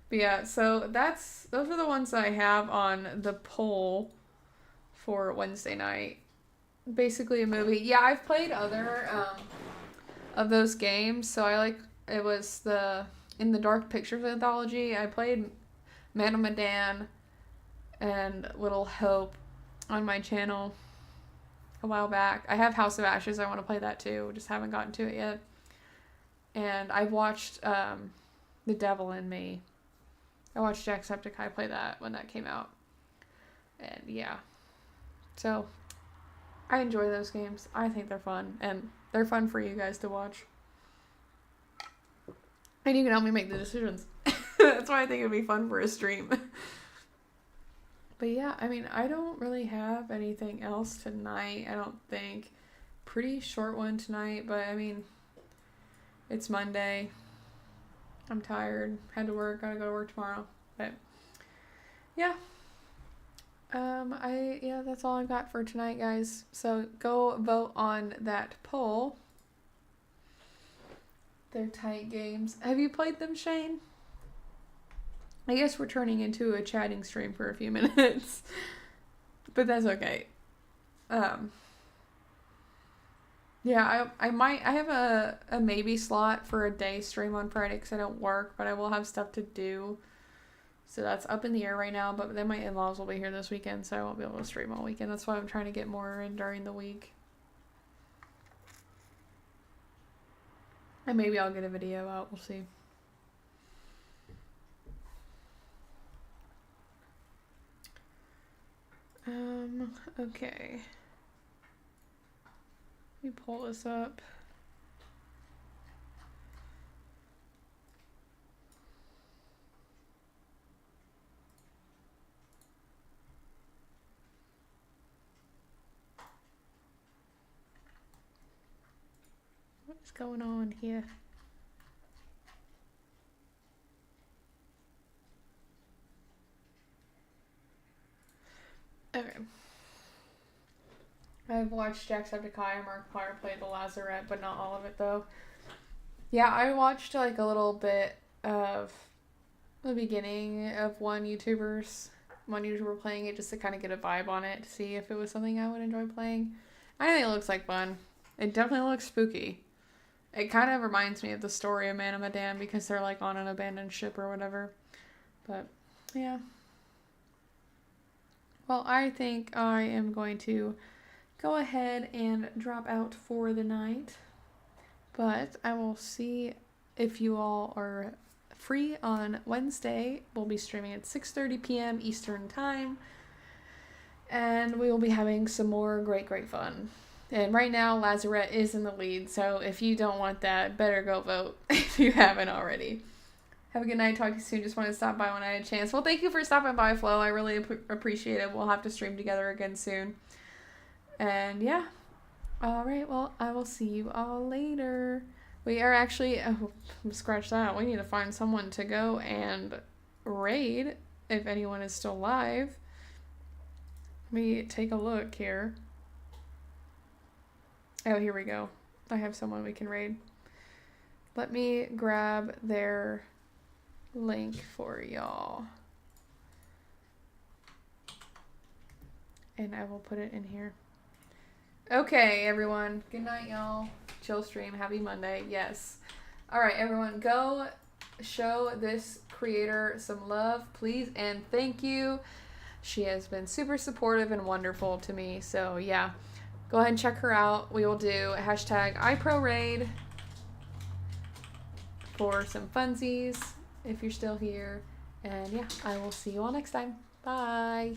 Speaker 1: But yeah, so those are the ones that I have on the poll for Wednesday night. Basically a movie. Yeah, I've played other of those games. So it was in the Dark Pictures anthology. I played Madame Medan and Little Hope on my channel a while back. I have House of Ashes. I want to play that too. Just haven't gotten to it yet. And I've watched The Devil in Me. I watched Jacksepticeye play that when that came out. And yeah. So I enjoy those games. I think they're fun. And they're fun for you guys to watch. And you can help me make the decisions. That's why I think it'd be fun for a stream. But yeah, I mean, I don't really have anything else tonight, I don't think. Pretty short one tonight, but I mean, it's Monday. I'm tired. Had to work. Gotta go to work tomorrow. But yeah. That's all I've got for tonight, guys. So go vote on that poll. They're tight games. Have you played them, Shane? I guess we're turning into a chatting stream for a few minutes. But that's okay. Yeah, I have a maybe slot for a day stream on Friday because I don't work, but I will have stuff to do. So that's up in the air right now, but then my in-laws will be here this weekend, so I won't be able to stream all weekend. That's why I'm trying to get more in during the week. And maybe I'll get a video out, we'll see. Okay. Let me pull this up. What's going on here? Okay. I've watched Jacksepticeye and Markiplier play the Lazarette, but not all of it though. Yeah, I watched like a little bit of the beginning of one YouTuber playing it just to kind of get a vibe on it, to see if it was something I would enjoy playing. I think it looks like fun. It definitely looks spooky. It kind of reminds me of the story of Man of Medan because they're like on an abandoned ship or whatever. But yeah. Well, I think I am going to go ahead and drop out for the night. But I will see if you all are free on Wednesday. We'll be streaming at 6:30 p.m. Eastern Time. And we will be having some more great fun. And right now, Lazarette is in the lead, so if you don't want that, better go vote if you haven't already. Have a good night. Talk to you soon. Just wanted to stop by when I had a chance. Well, thank you for stopping by, Flo. I really appreciate it. We'll have to stream together again soon. And yeah. All right. Well, I will see you all later. We are actually... Oh, scratch that. We need to find someone to go and raid if anyone is still live. Let me take a look here. Oh, here we go. I have someone we can raid. Let me grab their link for y'all. And I will put it in here. Okay, everyone. Good night, y'all. Chill stream. Happy Monday. Yes. All right, everyone. Go show this creator some love, please, and thank you. She has been super supportive and wonderful to me. So, yeah. Go ahead and check her out. We will do #iProRaid for some funsies if you're still here. And yeah, I will see you all next time. Bye.